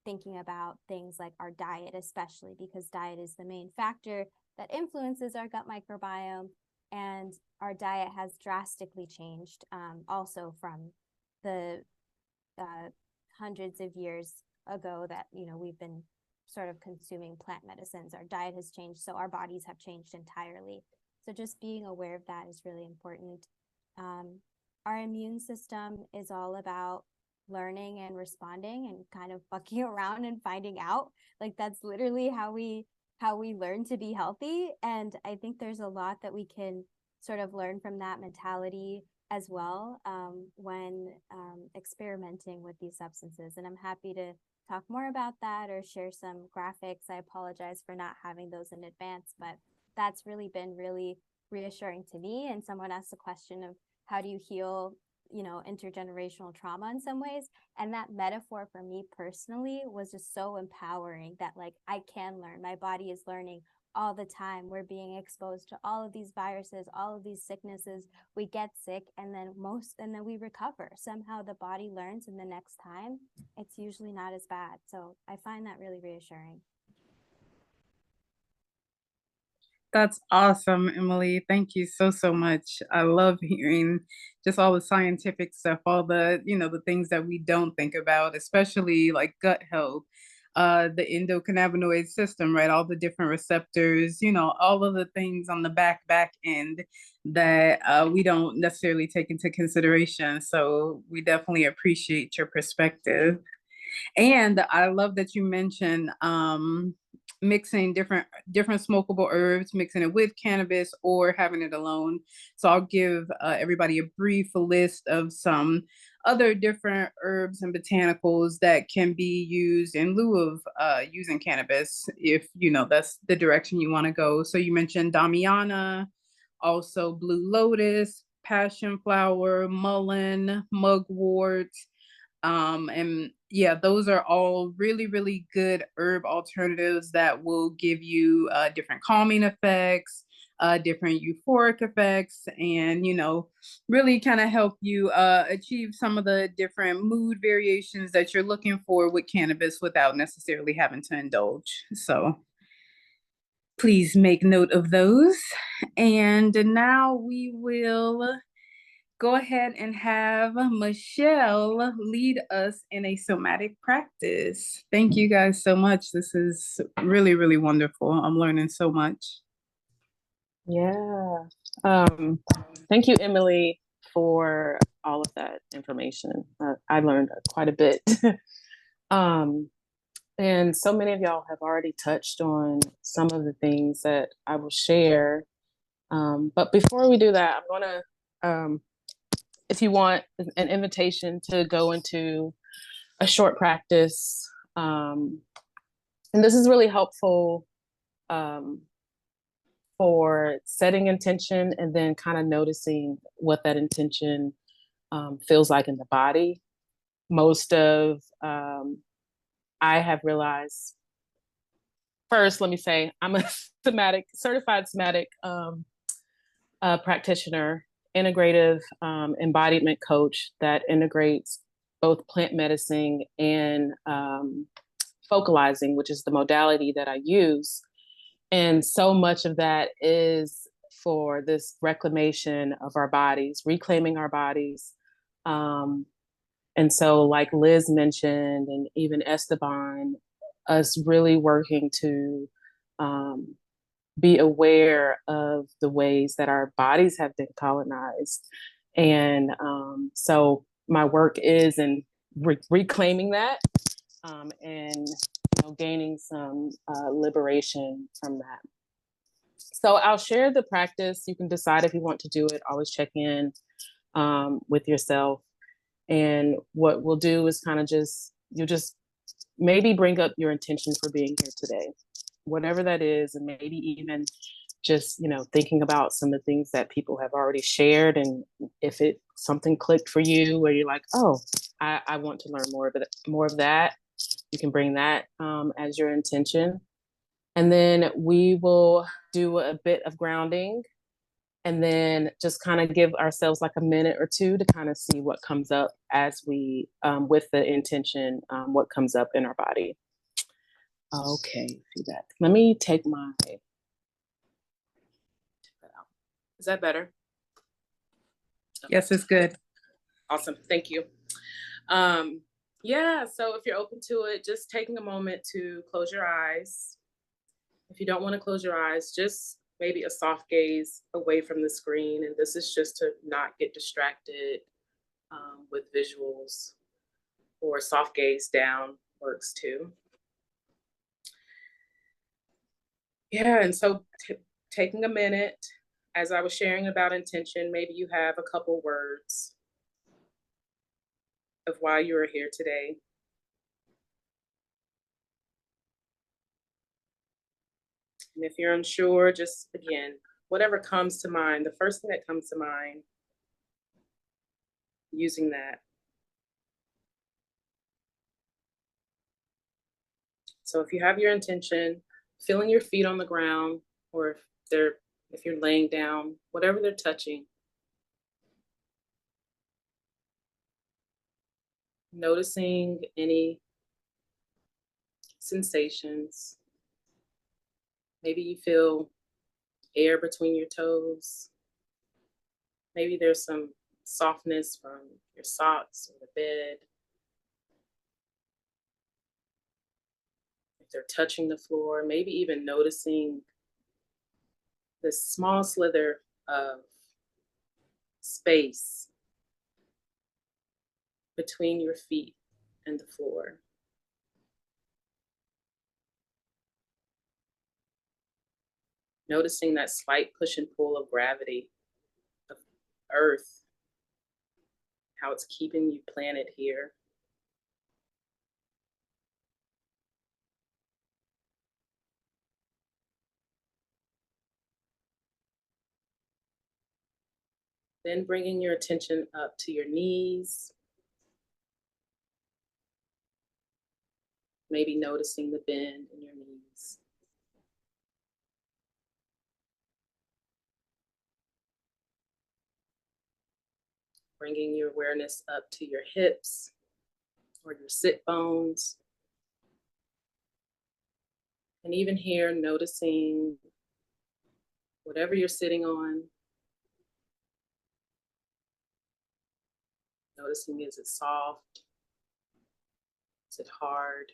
thinking about things like our diet, especially because diet is the main factor that influences our gut microbiome. And our diet has drastically changed also from the hundreds of years ago that we've been sort of consuming plant medicines. Our diet has changed, so our bodies have changed entirely. So just being aware of that is really important. Our immune system is all about learning and responding and kind of fucking around and finding out. Like that's literally how we learn to be healthy. And I think there's a lot that we can sort of learn from that mentality as well when experimenting with these substances. And I'm happy to talk more about that or share some graphics. I apologize for not having those in advance, but that's really been really reassuring to me. And someone asked the question of how do you heal, intergenerational trauma in some ways. And that metaphor for me personally was just so empowering that like I can learn. My body is learning all the time. We're being exposed to all of these viruses, all of these sicknesses. We get sick and then we recover. Somehow the body learns, and the next time it's usually not as bad. So I find that really reassuring. That's awesome, Emily. Thank you so, so much. I love hearing just all the scientific stuff, all the, the things that we don't think about, especially like gut health, the endocannabinoid system, right? All the different receptors, all of the things on the back end that we don't necessarily take into consideration. So we definitely appreciate your perspective. And I love that you mentioned mixing different smokable herbs, mixing it with cannabis or having it alone. So I'll give everybody a brief list of some other different herbs and botanicals that can be used in lieu of using cannabis if that's the direction you want to go. So you mentioned Damiana, also blue lotus, passion flower, mullein, mugwort. And yeah, those are all really, really good herb alternatives that will give you different calming effects, different euphoric effects, and, you know, really kind of help you achieve some of the different mood variations that you're looking for with cannabis without necessarily having to indulge. So please make note of those. And now we will go ahead and have Michelle lead us in a somatic practice. Thank you guys so much. This is really, really wonderful. I'm learning so much. Yeah. Thank you, Emily, for all of that information. I learned quite a bit. And so many of y'all have already touched on some of the things that I will share. But before we do that, I'm gonna, if you want an invitation to go into a short practice, and this is really helpful for setting intention and then kind of noticing what that intention feels like in the body. Most of, I have realized, first, let me say, I'm a certified somatic practitioner, integrative embodiment coach that integrates both plant medicine and focalizing, which is the modality that I use. And so much of that is for this reclamation of our bodies, reclaiming our bodies. And so, like Liz mentioned, and even Esteban, us really working to be aware of the ways that our bodies have been colonized. And so my work is in reclaiming that and gaining some liberation from that. So I'll share the practice. You can decide if you want to do it. Always check in with yourself. And what we'll do is kind of you'll just maybe bring up your intention for being here today, whatever that is, and maybe even just, thinking about some of the things that people have already shared. And if something clicked for you where you're like, oh, I want to learn more of that, you can bring that as your intention. And then we will do a bit of grounding and then just kind of give ourselves like a minute or two to kind of see what comes up as we, with the intention, what comes up in our body. Okay, feedback. Let me take that out. Is that better? Yes, it's good. Awesome, thank you. Yeah, so if you're open to it, just taking a moment to close your eyes. If you don't want to close your eyes, just maybe a soft gaze away from the screen. And this is just to not get distracted with visuals, or soft gaze down works too. Yeah, and so taking a minute, as I was sharing about intention, maybe you have a couple words of why you are here today. And if you're unsure, just again, whatever comes to mind, the first thing that comes to mind, using that. So if you have your intention, feeling your feet on the ground, or if you're laying down, whatever they're touching, noticing any sensations. Maybe you feel air between your toes. Maybe there's some softness from your socks or the bed. If they're touching the floor, maybe even noticing this small slither of space between your feet and the floor. Noticing that slight push and pull of gravity, of Earth, how it's keeping you planted here. Then bringing your attention up to your knees. Maybe noticing the bend in your knees. Bringing your awareness up to your hips or your sit bones. And even here, noticing whatever you're sitting on. Noticing, is it soft? Is it hard?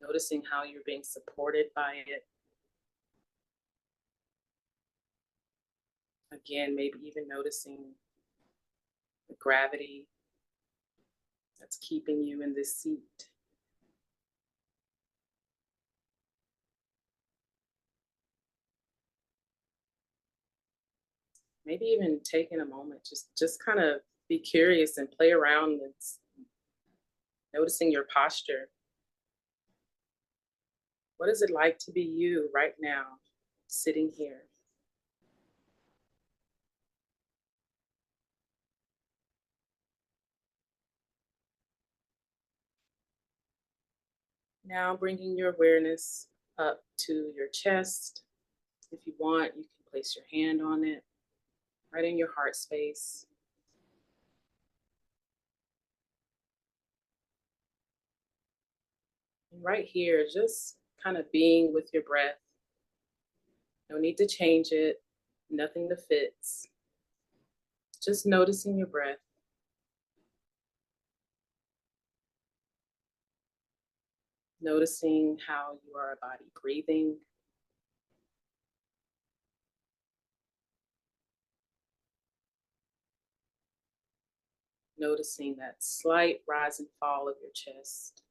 Noticing how you're being supported by it. Again, maybe even noticing the gravity that's keeping you in this seat. Maybe even taking a moment, just kind of be curious and play around and noticing your posture. What is it like to be you right now, sitting here? Now bringing your awareness up to your chest. If you want, you can place your hand on it, right in your heart space. And right here, just kind of being with your breath. No need to change it, nothing to fix. Just noticing your breath. Noticing how you are a body breathing. Noticing that slight rise and fall of your chest.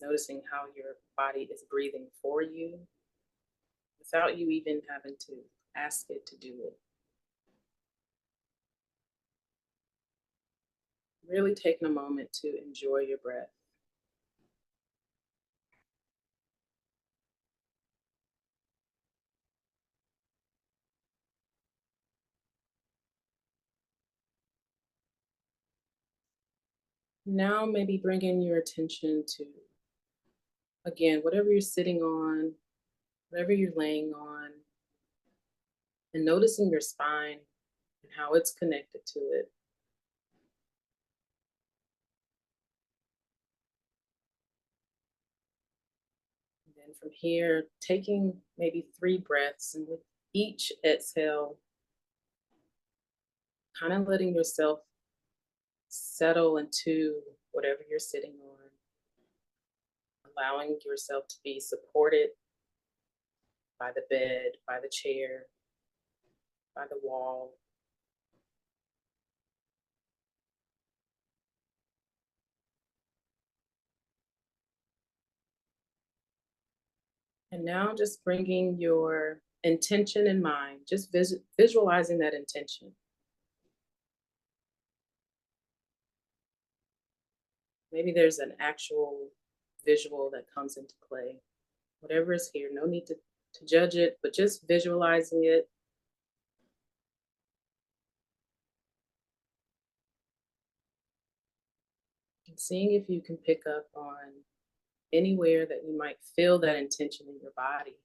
Noticing how your body is breathing for you without you even having to ask it to do it. Really taking a moment to enjoy your breath. Now maybe bringing your attention to, again, whatever you're sitting on, whatever you're laying on, and noticing your spine and how it's connected to it. And then from here, taking maybe 3 breaths, and with each exhale, kind of letting yourself settle into whatever you're sitting on, allowing yourself to be supported by the bed, by the chair, by the wall. And now just bringing your intention in mind, just visualizing that intention. Maybe there's an actual visual that comes into play. Whatever is here, no need to judge it, but just visualizing it. And seeing if you can pick up on anywhere that you might feel that intention in your body.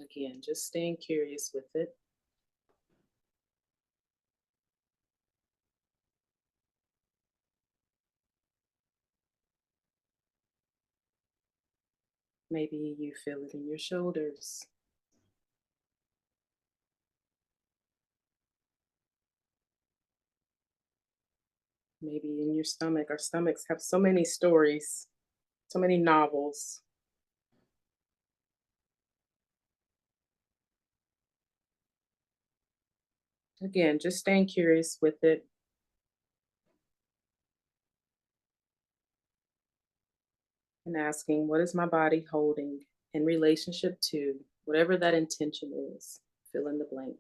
Again, just staying curious with it. Maybe you feel it in your shoulders. Maybe in your stomach. Our stomachs have so many stories, so many novels. Again, just staying curious with it. And asking, what is my body holding in relationship to whatever that intention is? Fill in the blank.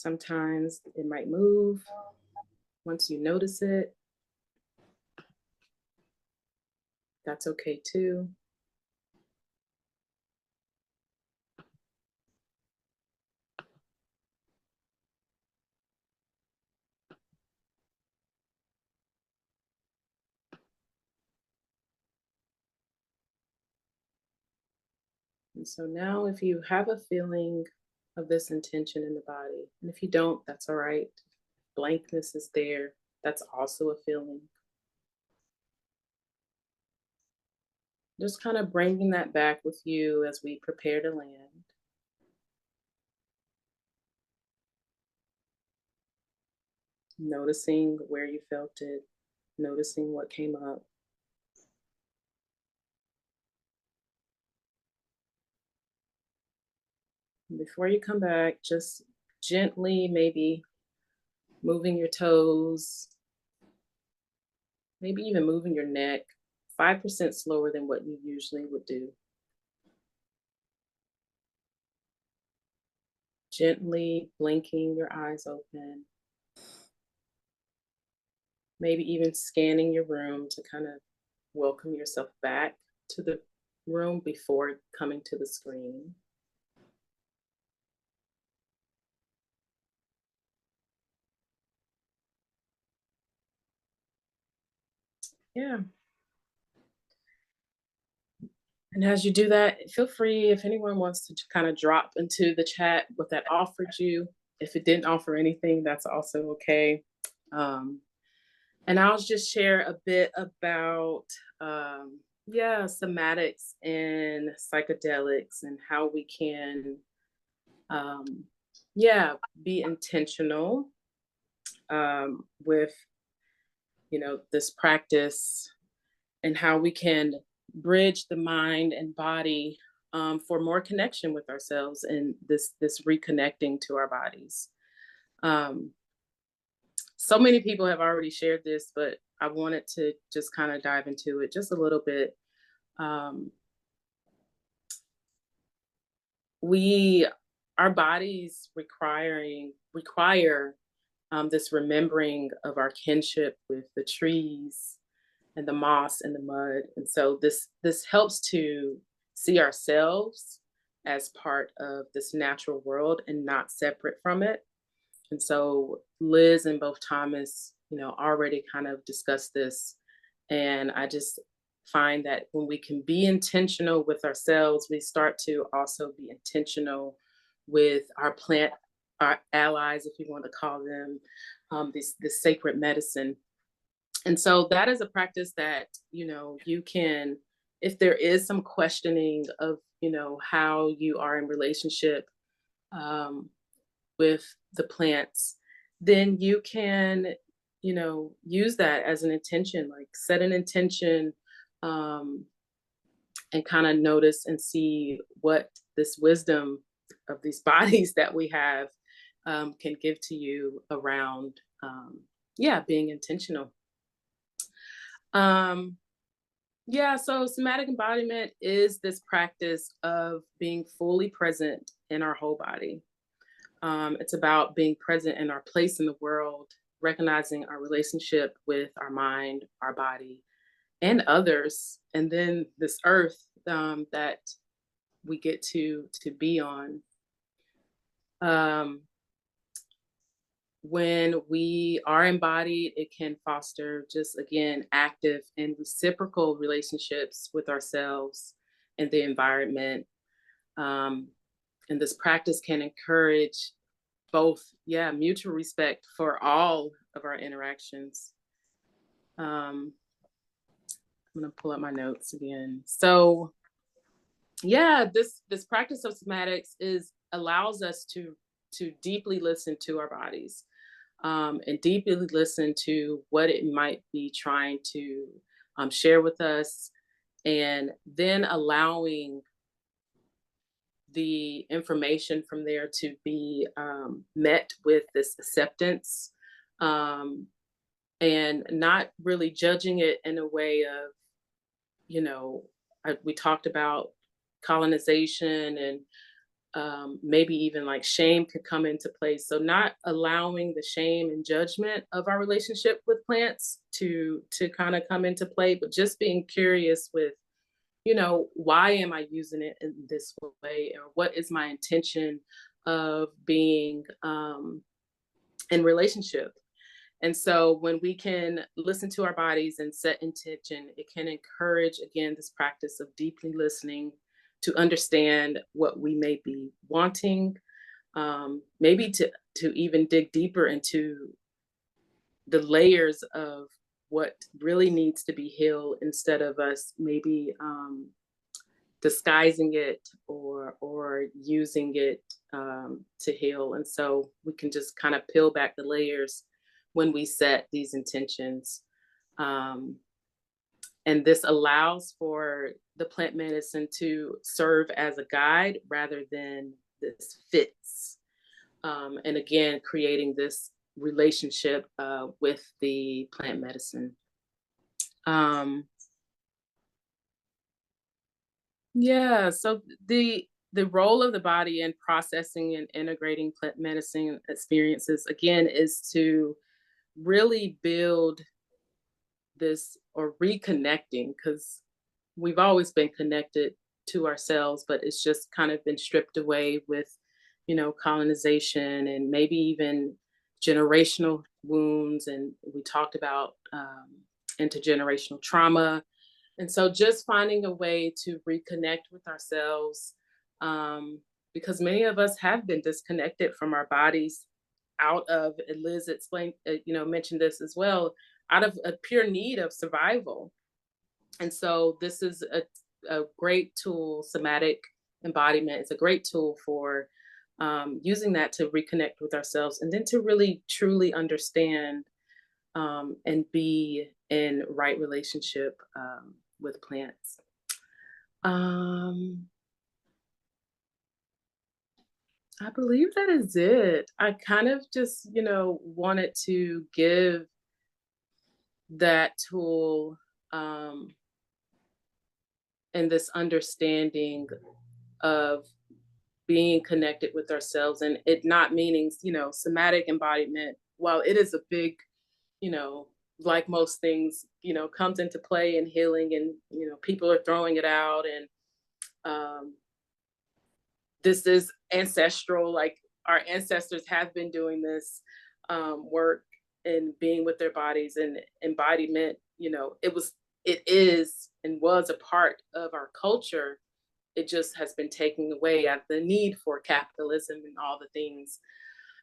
Sometimes it might move once you notice it. That's okay too. And so now if you have a feeling of this intention in the body, and if you don't, that's all right. Blankness is there. That's also a feeling. Just kind of bringing that back with you as we prepare to land. Noticing where you felt it, noticing what came up. Before you come back, just gently maybe moving your toes, maybe even moving your neck, 5% slower than what you usually would do. Gently blinking your eyes open. Maybe even scanning your room to kind of welcome yourself back to the room before coming to the screen. Yeah. And as you do that, feel free if anyone wants to kind of drop into the chat what that offered you. If it didn't offer anything, that's also okay. And I'll just share a bit about, somatics and psychedelics and how we can, be intentional with, this practice and how we can bridge the mind and body for more connection with ourselves and this reconnecting to our bodies. So many people have already shared this, but I wanted to just kind of dive into it just a little bit. Our bodies require this remembering of our kinship with the trees and the moss and the mud. And so this helps to see ourselves as part of this natural world and not separate from it. And so Liz and both Thomas, already kind of discussed this. And I just find that when we can be intentional with ourselves, we start to also be intentional with our allies, if you want to call them, this sacred medicine. And so that is a practice that, you can, if there is some questioning of, how you are in relationship with the plants, then you can, use that as an intention, like set an intention and kind of notice and see what this wisdom of these bodies that we have can give to you around, being intentional. So somatic embodiment is this practice of being fully present in our whole body. It's about being present in our place in the world, recognizing our relationship with our mind, our body, and others, and then this earth that we get to be on. When we are embodied, it can foster just, again, active and reciprocal relationships with ourselves and the environment. And this practice can encourage both, mutual respect for all of our interactions. I'm gonna pull up my notes again. So, this practice of somatics allows us to deeply listen to our bodies and deeply listen to what it might be trying to share with us, and then allowing the information from there to be met with this acceptance and not really judging it in a way of, we talked about colonization and maybe even like shame could come into place. So not allowing the shame and judgment of our relationship with plants to kind of come into play, but just being curious with, why am I using it in this way? Or what is my intention of being in relationship? And so when we can listen to our bodies and set intention, it can encourage, again, this practice of deeply listening to understand what we may be wanting, maybe to even dig deeper into the layers of what really needs to be healed instead of us maybe disguising it or using it to heal. And so we can just kind of peel back the layers when we set these intentions. And this allows for the plant medicine to serve as a guide rather than this fits. And again, creating this relationship with the plant medicine. Yeah, so the role of the body in processing and integrating plant medicine experiences, again, is to really build this, or reconnecting, because we've always been connected to ourselves, but it's just kind of been stripped away with, colonization and maybe even generational wounds. And we talked about intergenerational trauma. And so just finding a way to reconnect with ourselves, because many of us have been disconnected from our bodies out of, and Liz explained, mentioned this as well, out of a pure need of survival. And so this is a great tool, somatic embodiment. It's a great tool for using that to reconnect with ourselves, and then to really truly understand and be in right relationship with plants. I believe that is it. I kind of just, wanted to give that tool and this understanding of being connected with ourselves, and it not meaning, somatic embodiment, while it is a big, like most things, comes into play in healing, and, people are throwing it out, and this is ancestral, like our ancestors have been doing this work and being with their bodies, and embodiment, it is and was a part of our culture. It just has been taken away at the need for capitalism and all the things.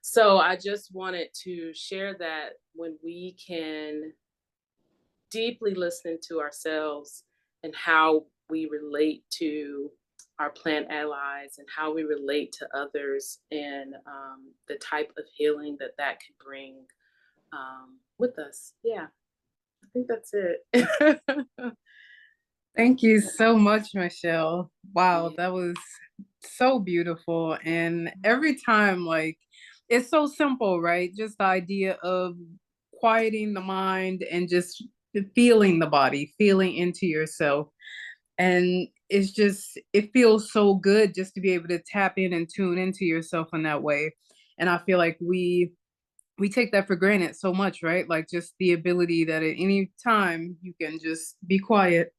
So I just wanted to share that when we can deeply listen to ourselves and how we relate to our plant allies and how we relate to others, and the type of healing that can bring with us. Yeah, I think that's it. Thank you so much, Michelle. Wow, that was so beautiful. And every time, like, it's so simple, right? Just the idea of quieting the mind and just feeling the body, feeling into yourself. And it feels so good just to be able to tap in and tune into yourself in that way. And I feel like we take that for granted so much, right? Like, just the ability that at any time you can just be quiet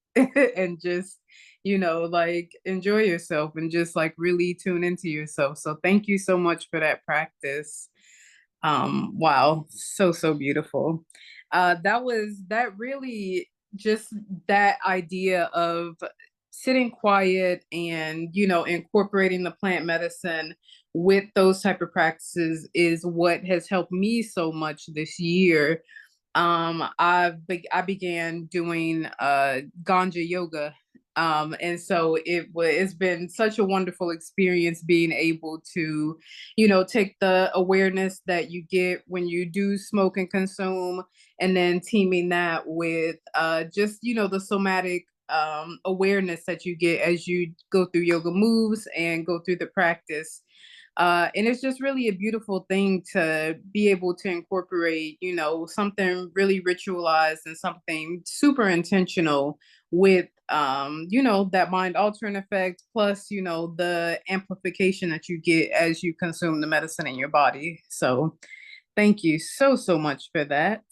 and just, like, enjoy yourself and just like really tune into yourself. So thank you so much for that practice. Wow, so beautiful. That really, just that idea of sitting quiet and, incorporating the plant medicine with those type of practices is what has helped me so much this year. I began doing ganja yoga, and so it's been such a wonderful experience being able to, take the awareness that you get when you do smoke and consume, and then teaming that with just, the somatic awareness that you get as you go through yoga moves and go through the practice. And it's just really a beautiful thing to be able to incorporate, something really ritualized and something super intentional with you know, that mind altering effect, plus, you know, the amplification that you get as you consume the medicine in your body. So thank you so much for that.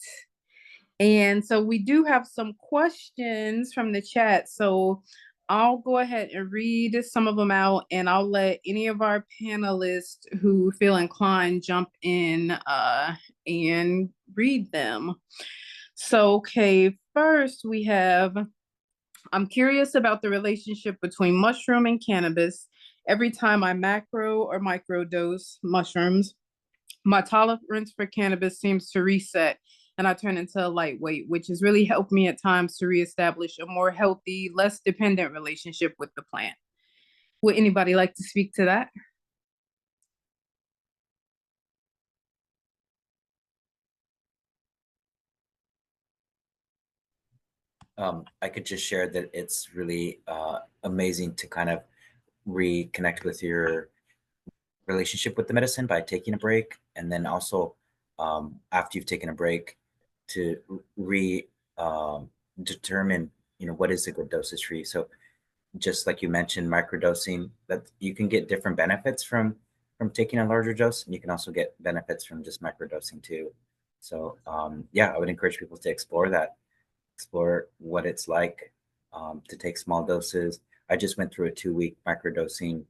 And so we do have some questions from the chat. So I'll go ahead and read some of them out, and I'll let any of our panelists who feel inclined jump in and read them. So, okay, first we have, I'm curious about the relationship between mushroom and cannabis. Every time I macro or microdose mushrooms, my tolerance for cannabis seems to reset and I turn into a lightweight, which has really helped me at times to reestablish a more healthy, less dependent relationship with the plant. Would anybody like to speak to that? I could just share that it's really amazing to kind of reconnect with your relationship with the medicine by taking a break, and then also after you've taken a break to determine, you know, what is a good dosage for you. So just like you mentioned, microdosing, that you can get different benefits from taking a larger dose, and you can also get benefits from just microdosing too. So yeah, I would encourage people to explore that, explore what it's like to take small doses. I just went through a 2-week microdosing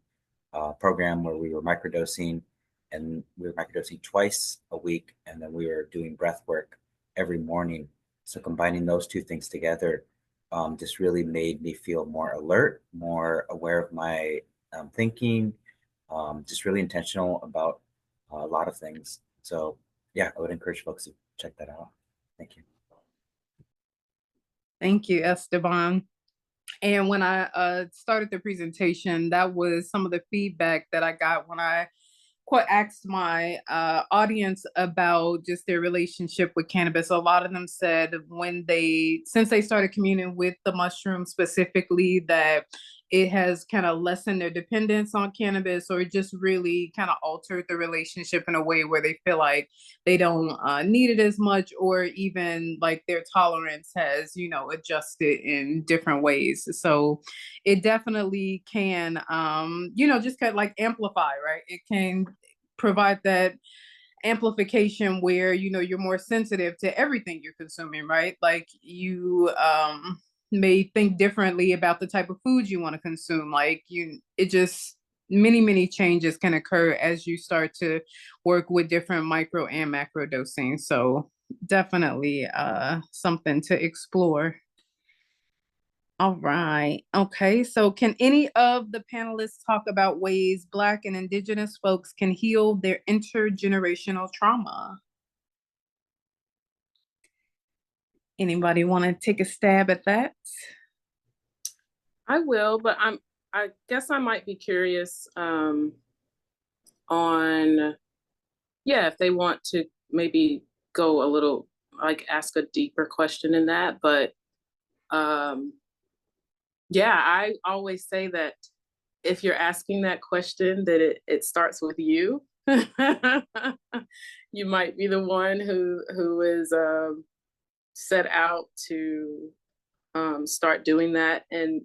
program where we were microdosing, and we were microdosing twice a week, and then we were doing breath work every morning. So combining those two things together just really made me feel more alert, more aware of my thinking, just really intentional about a lot of things. So yeah, I would encourage folks to check that out. Thank you. Thank you, Esteban. And when I started the presentation, that was some of the feedback that I got when I asked my audience about just their relationship with cannabis. A lot of them said since they started communing with the mushroom specifically, that it has kind of lessened their dependence on cannabis, or just really kind of altered the relationship in a way where they feel like they don't need it as much, or even like their tolerance has, you know, adjusted in different ways. So it definitely can, you know, just kind of like amplify, right? It can provide that amplification where, you know, you're more sensitive to everything you're consuming, right? Like you may think differently about the type of food you want to consume. Like it just, many changes can occur as you start to work with different micro and macro dosing. So definitely something to explore. All right. Okay. So can any of the panelists talk about ways Black and Indigenous folks can heal their intergenerational trauma? Anybody want to take a stab at that? I will, but I guess I might be curious on, yeah, if they want to maybe go a little, like ask a deeper question in that. But yeah, I always say that if you're asking that question, that it starts with you. You might be the one who is set out to start doing that. And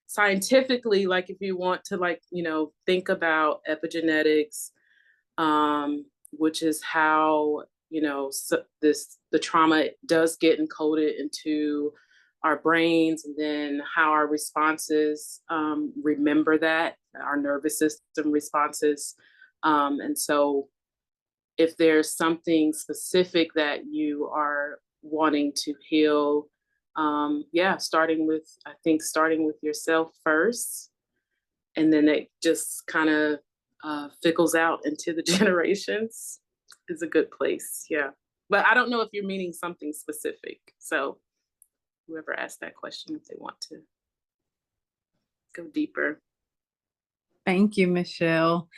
scientifically, like if you want to, like, you know, think about epigenetics, which is how, you know, the trauma does get encoded into our brains, and then how our responses remember that, our nervous system responses. And so if there's something specific that you are wanting to heal, yeah, starting with yourself first, and then it just kind of fickles out into the generations, is a good place. Yeah. But I don't know if you're meaning something specific. So whoever asked that question, if they want to go deeper. Thank you, Michelle.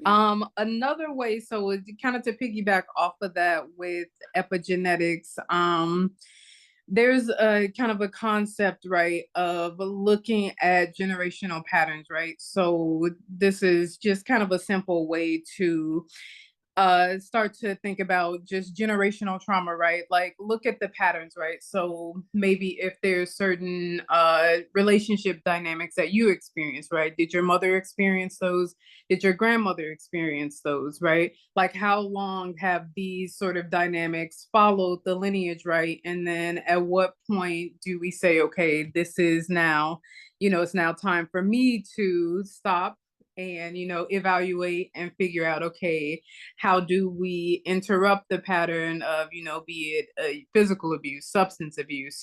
Another way, so kind of to piggyback off of that with epigenetics, there's a kind of a concept, right, of looking at generational patterns, right? So this is just kind of a simple way to start to think about just generational trauma, right? Like look at the patterns, right? So maybe if there's certain relationship dynamics that you experience, right? Did your mother experience those? Did your grandmother experience those, right? Like how long have these sort of dynamics followed the lineage, right? And then at what point do we say, okay, this is now, it's now time for me to stop and, evaluate and figure out, okay, how do we interrupt the pattern of, be it physical abuse, substance abuse,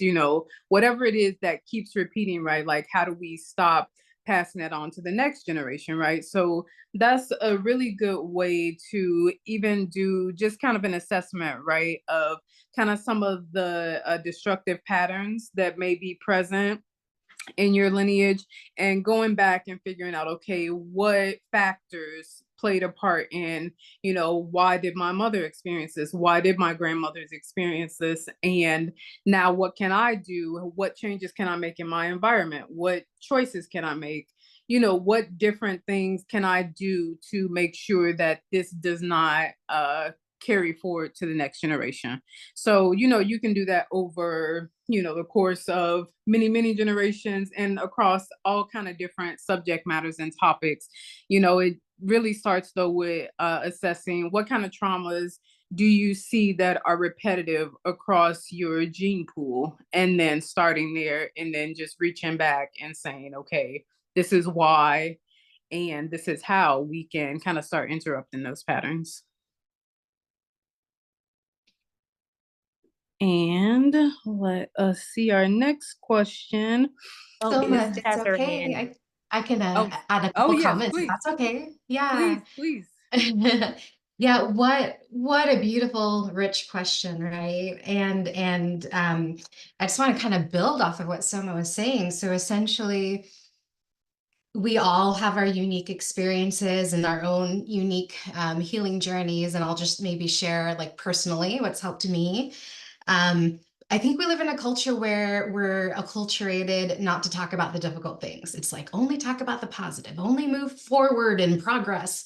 whatever it is that keeps repeating, right? Like, how do we stop passing that on to the next generation, right? So that's a really good way to even do just kind of an assessment, right, of kind of some of the destructive patterns that may be present in your lineage, and going back and figuring out, okay, what factors played a part in, why did my mother experience this? Why did my grandmothers experience this? And now what can I do? What changes can I make in my environment? What choices can I make? What different things can I do to make sure that this does not carry forward to the next generation? So, you can do that over, the course of many generations and across all kind of different subject matters and topics. It really starts though with assessing what kind of traumas do you see that are repetitive across your gene pool, and then starting there and then just reaching back and saying, okay, this is why and this is how we can kind of start interrupting those patterns. And let us see our next question. So Liz much. It's has her okay. hand. I can Oh, add a oh couple yes, comments if please, that's okay. Yeah. please. Yeah, what a beautiful, rich question, right? And I just want to kind of build off of what Soma was saying. So essentially, we all have our unique experiences and our own unique healing journeys, and I'll just maybe share like personally what's helped me. I think we live in a culture where we're acculturated not to talk about the difficult things. It's like only talk about the positive, only move forward and progress.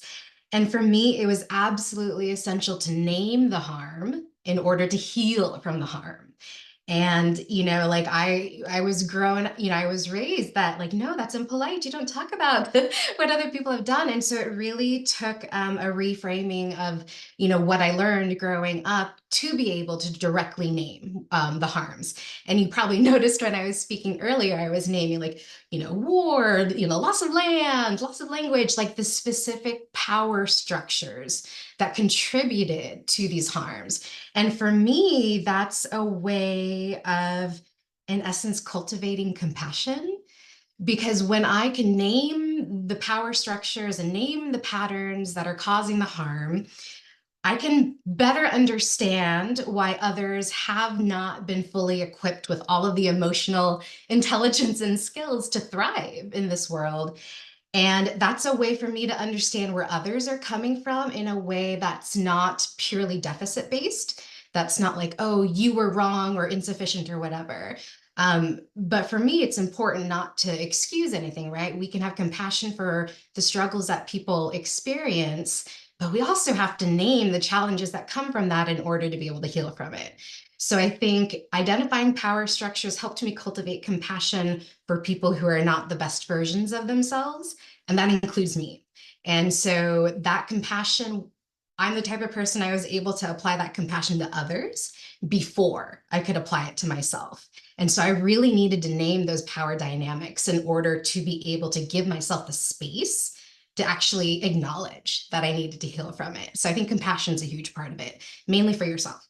And for me, it was absolutely essential to name the harm in order to heal from the harm. And, like I was grown, I was raised that like, no, that's impolite. You don't talk about what other people have done. And so it really took a reframing of, what I learned growing up to be able to directly name the harms. And you probably noticed when I was speaking earlier, I was naming like, war, loss of land, loss of language, like the specific power structures that contributed to these harms. And for me, that's a way of, in essence, cultivating compassion. Because when I can name the power structures and name the patterns that are causing the harm, I can better understand why others have not been fully equipped with all of the emotional intelligence and skills to thrive in this world. And that's a way for me to understand where others are coming from in a way that's not purely deficit based. That's not like, oh, you were wrong or insufficient or whatever. But for me, it's important not to excuse anything, right? We can have compassion for the struggles that people experience, but we also have to name the challenges that come from that in order to be able to heal from it. So I think identifying power structures helped me cultivate compassion for people who are not the best versions of themselves, and that includes me. And so that compassion, I'm the type of person I was able to apply that compassion to others before I could apply it to myself. And so I really needed to name those power dynamics in order to be able to give myself the space to actually acknowledge that I needed to heal from it. So I think compassion is a huge part of it, mainly for yourself.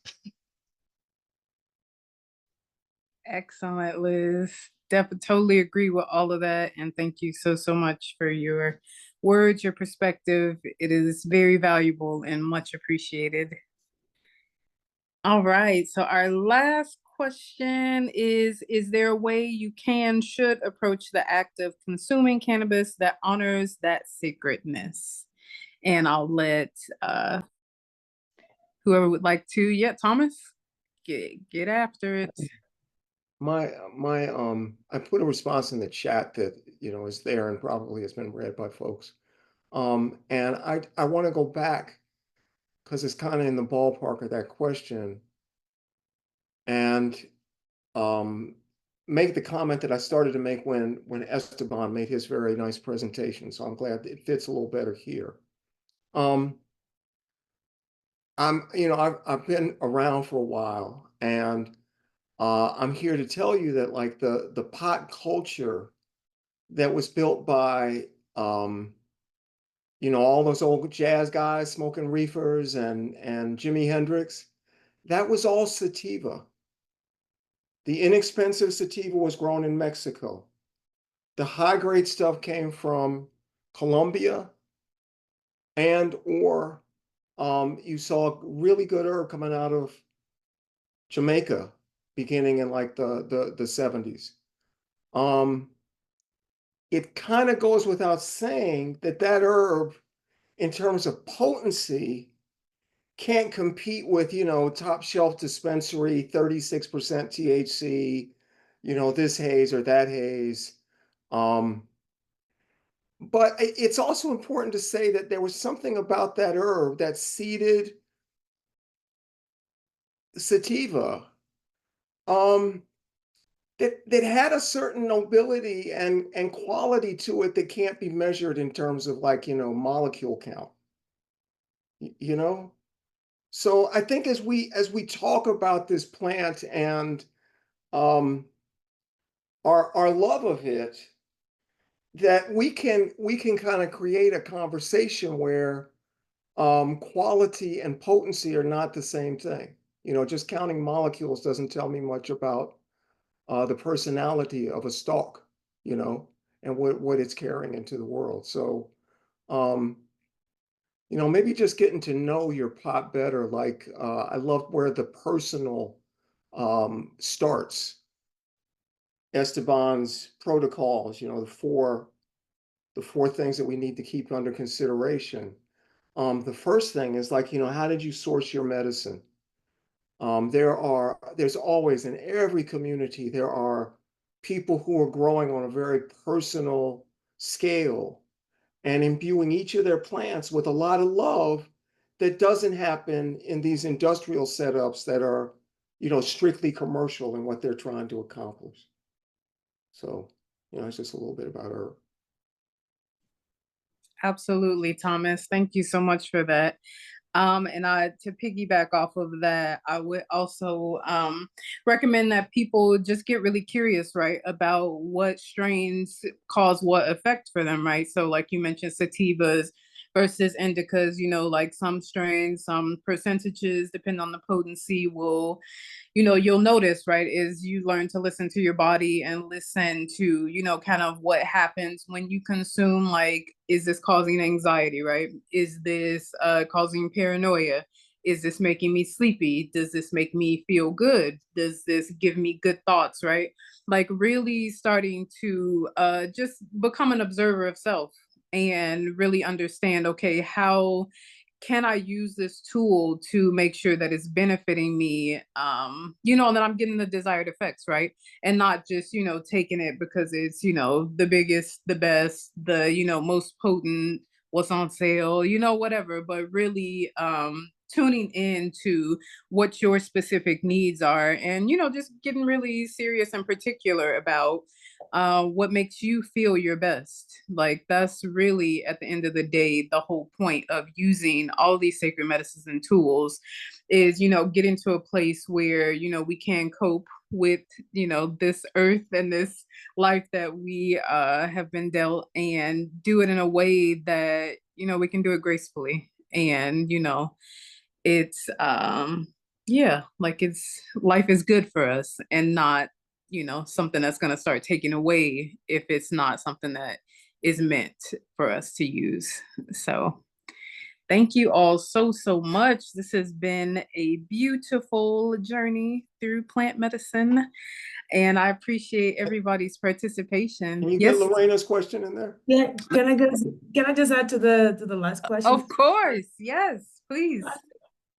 Excellent, Liz. Totally agree with all of that. And thank you so much for your words, your perspective. It is very valuable and much appreciated. All right. So our last question is there a way you should approach the act of consuming cannabis that honors that sacredness? And I'll let whoever would like to, Thomas, get after it. I put a response in the chat that, is there and probably has been read by folks. And I want to go back because it's kind of in the ballpark of that question, and make the comment that I started to make when Esteban made his very nice presentation. So I'm glad it fits a little better here. I've been around for a while, and I'm here to tell you that like the pot culture that was built by all those old jazz guys smoking reefers and Jimi Hendrix, that was all sativa. The inexpensive sativa was grown in Mexico. The high grade stuff came from Colombia, and or you saw really good herb coming out of Jamaica beginning in like the 70s. It kind of goes without saying that herb, in terms of potency, can't compete with, top shelf dispensary, 36% THC, this haze or that haze. But it's also important to say that there was something about that herb, that seeded sativa, that had a certain nobility and quality to it that can't be measured in terms of like, molecule count. So I think as we talk about this plant and our love of it, that we can kind of create a conversation where quality and potency are not the same thing. Just counting molecules doesn't tell me much about the personality of a stalk, and what it's carrying into the world. So, maybe just getting to know your pot better. Like, I love where the personal starts. Esteban's protocols, the four things that we need to keep under consideration. The first thing is like, how did you source your medicine? There's always, in every community, there are people who are growing on a very personal scale and imbuing each of their plants with a lot of love that doesn't happen in these industrial setups that are, strictly commercial in what they're trying to accomplish. So, it's just a little bit about her. Absolutely, Thomas. Thank you so much for that. And to piggyback off of that, I would also recommend that people just get really curious, right, about what strains cause what effect for them, right? So like you mentioned, sativas versus indicas, like some strains, some percentages, depending on the potency, will, you'll notice, right, is you learn to listen to your body and listen to, kind of what happens when you consume. Like, is this causing anxiety, right? Is this causing paranoia? Is this making me sleepy? Does this make me feel good? Does this give me good thoughts, right? Like really starting to just become an observer of self and really understand, okay, how can I use this tool to make sure that it's benefiting me, and that I'm getting the desired effects, right? And not just, taking it because it's, the biggest, the best, the, most potent, what's on sale, whatever, but really tuning into what your specific needs are and, just getting really serious and particular about what makes you feel your best. Like that's really at the end of the day, the whole point of using all these sacred medicines and tools is, get into a place where, we can cope with, this earth and this life that we have been dealt, and do it in a way that, we can do it gracefully. And, it's yeah, like it's life is good for us and not, something that's going to start taking away if it's not something that is meant for us to use. So thank you all so much. This has been a beautiful journey through plant medicine, and I appreciate everybody's participation. Can you Yes, get Lorena's question in there? Yeah, can I just add to the last question? of course. Yes, please.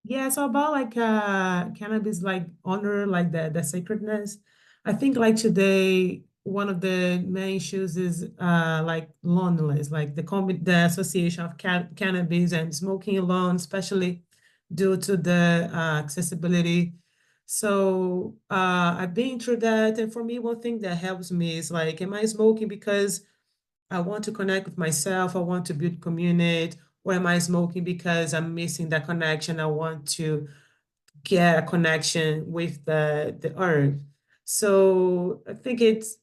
Yeah, so about like cannabis, like honor, like the sacredness. I think like today one of the main issues is like loneliness, like the association of cannabis and smoking alone, especially due to the accessibility. So I've been through that. And for me, one thing that helps me is like, am I smoking because I want to connect with myself, I want to build community, or am I smoking because I'm missing that connection? I want to get a connection with the earth. So I think it's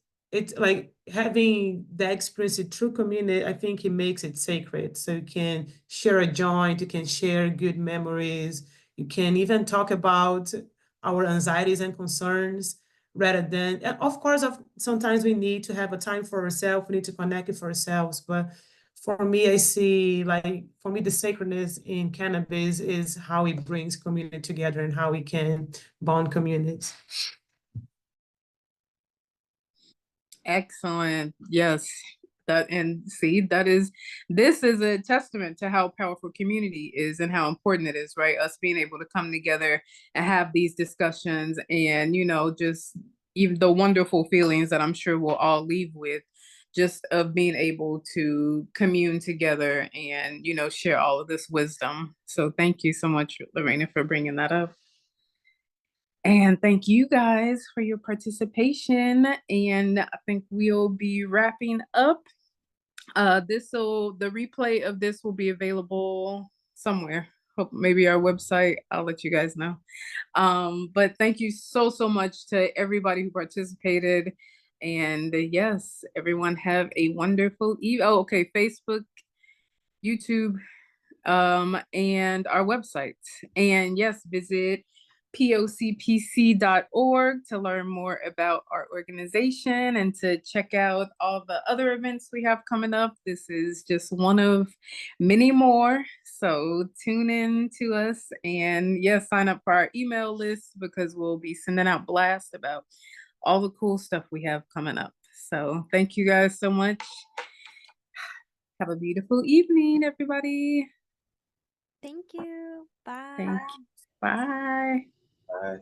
like having that experience through community. I think it makes it sacred. So you can share a joint, you can share good memories, you can even talk about our anxieties and concerns rather than, and of course, sometimes we need to have a time for ourselves, we need to connect it for ourselves. But for me, I see like, for me, the sacredness in cannabis is how it brings community together and how we can bond communities. Excellent. Yes. That, and see, this is a testament to how powerful community is and how important it is, right? Us being able to come together and have these discussions and, just even the wonderful feelings that I'm sure we'll all leave with, just of being able to commune together and, share all of this wisdom. So thank you so much, Lorena, for bringing that up. And thank you guys for your participation. And I think we'll be wrapping up. The replay of this will be available somewhere. Hope maybe our website. I'll let you guys know. But thank you so much to everybody who participated. And yes, everyone have a wonderful evening. Oh, okay, Facebook, YouTube, and our website. And yes, visit pocpc.org to learn more about our organization and to check out all the other events we have coming up. This is just one of many more. So tune in to us, and yes, sign up for our email list because we'll be sending out blasts about all the cool stuff we have coming up. So thank you guys so much. Have a beautiful evening, everybody. Thank you. Bye. Thank you. Bye. Bye.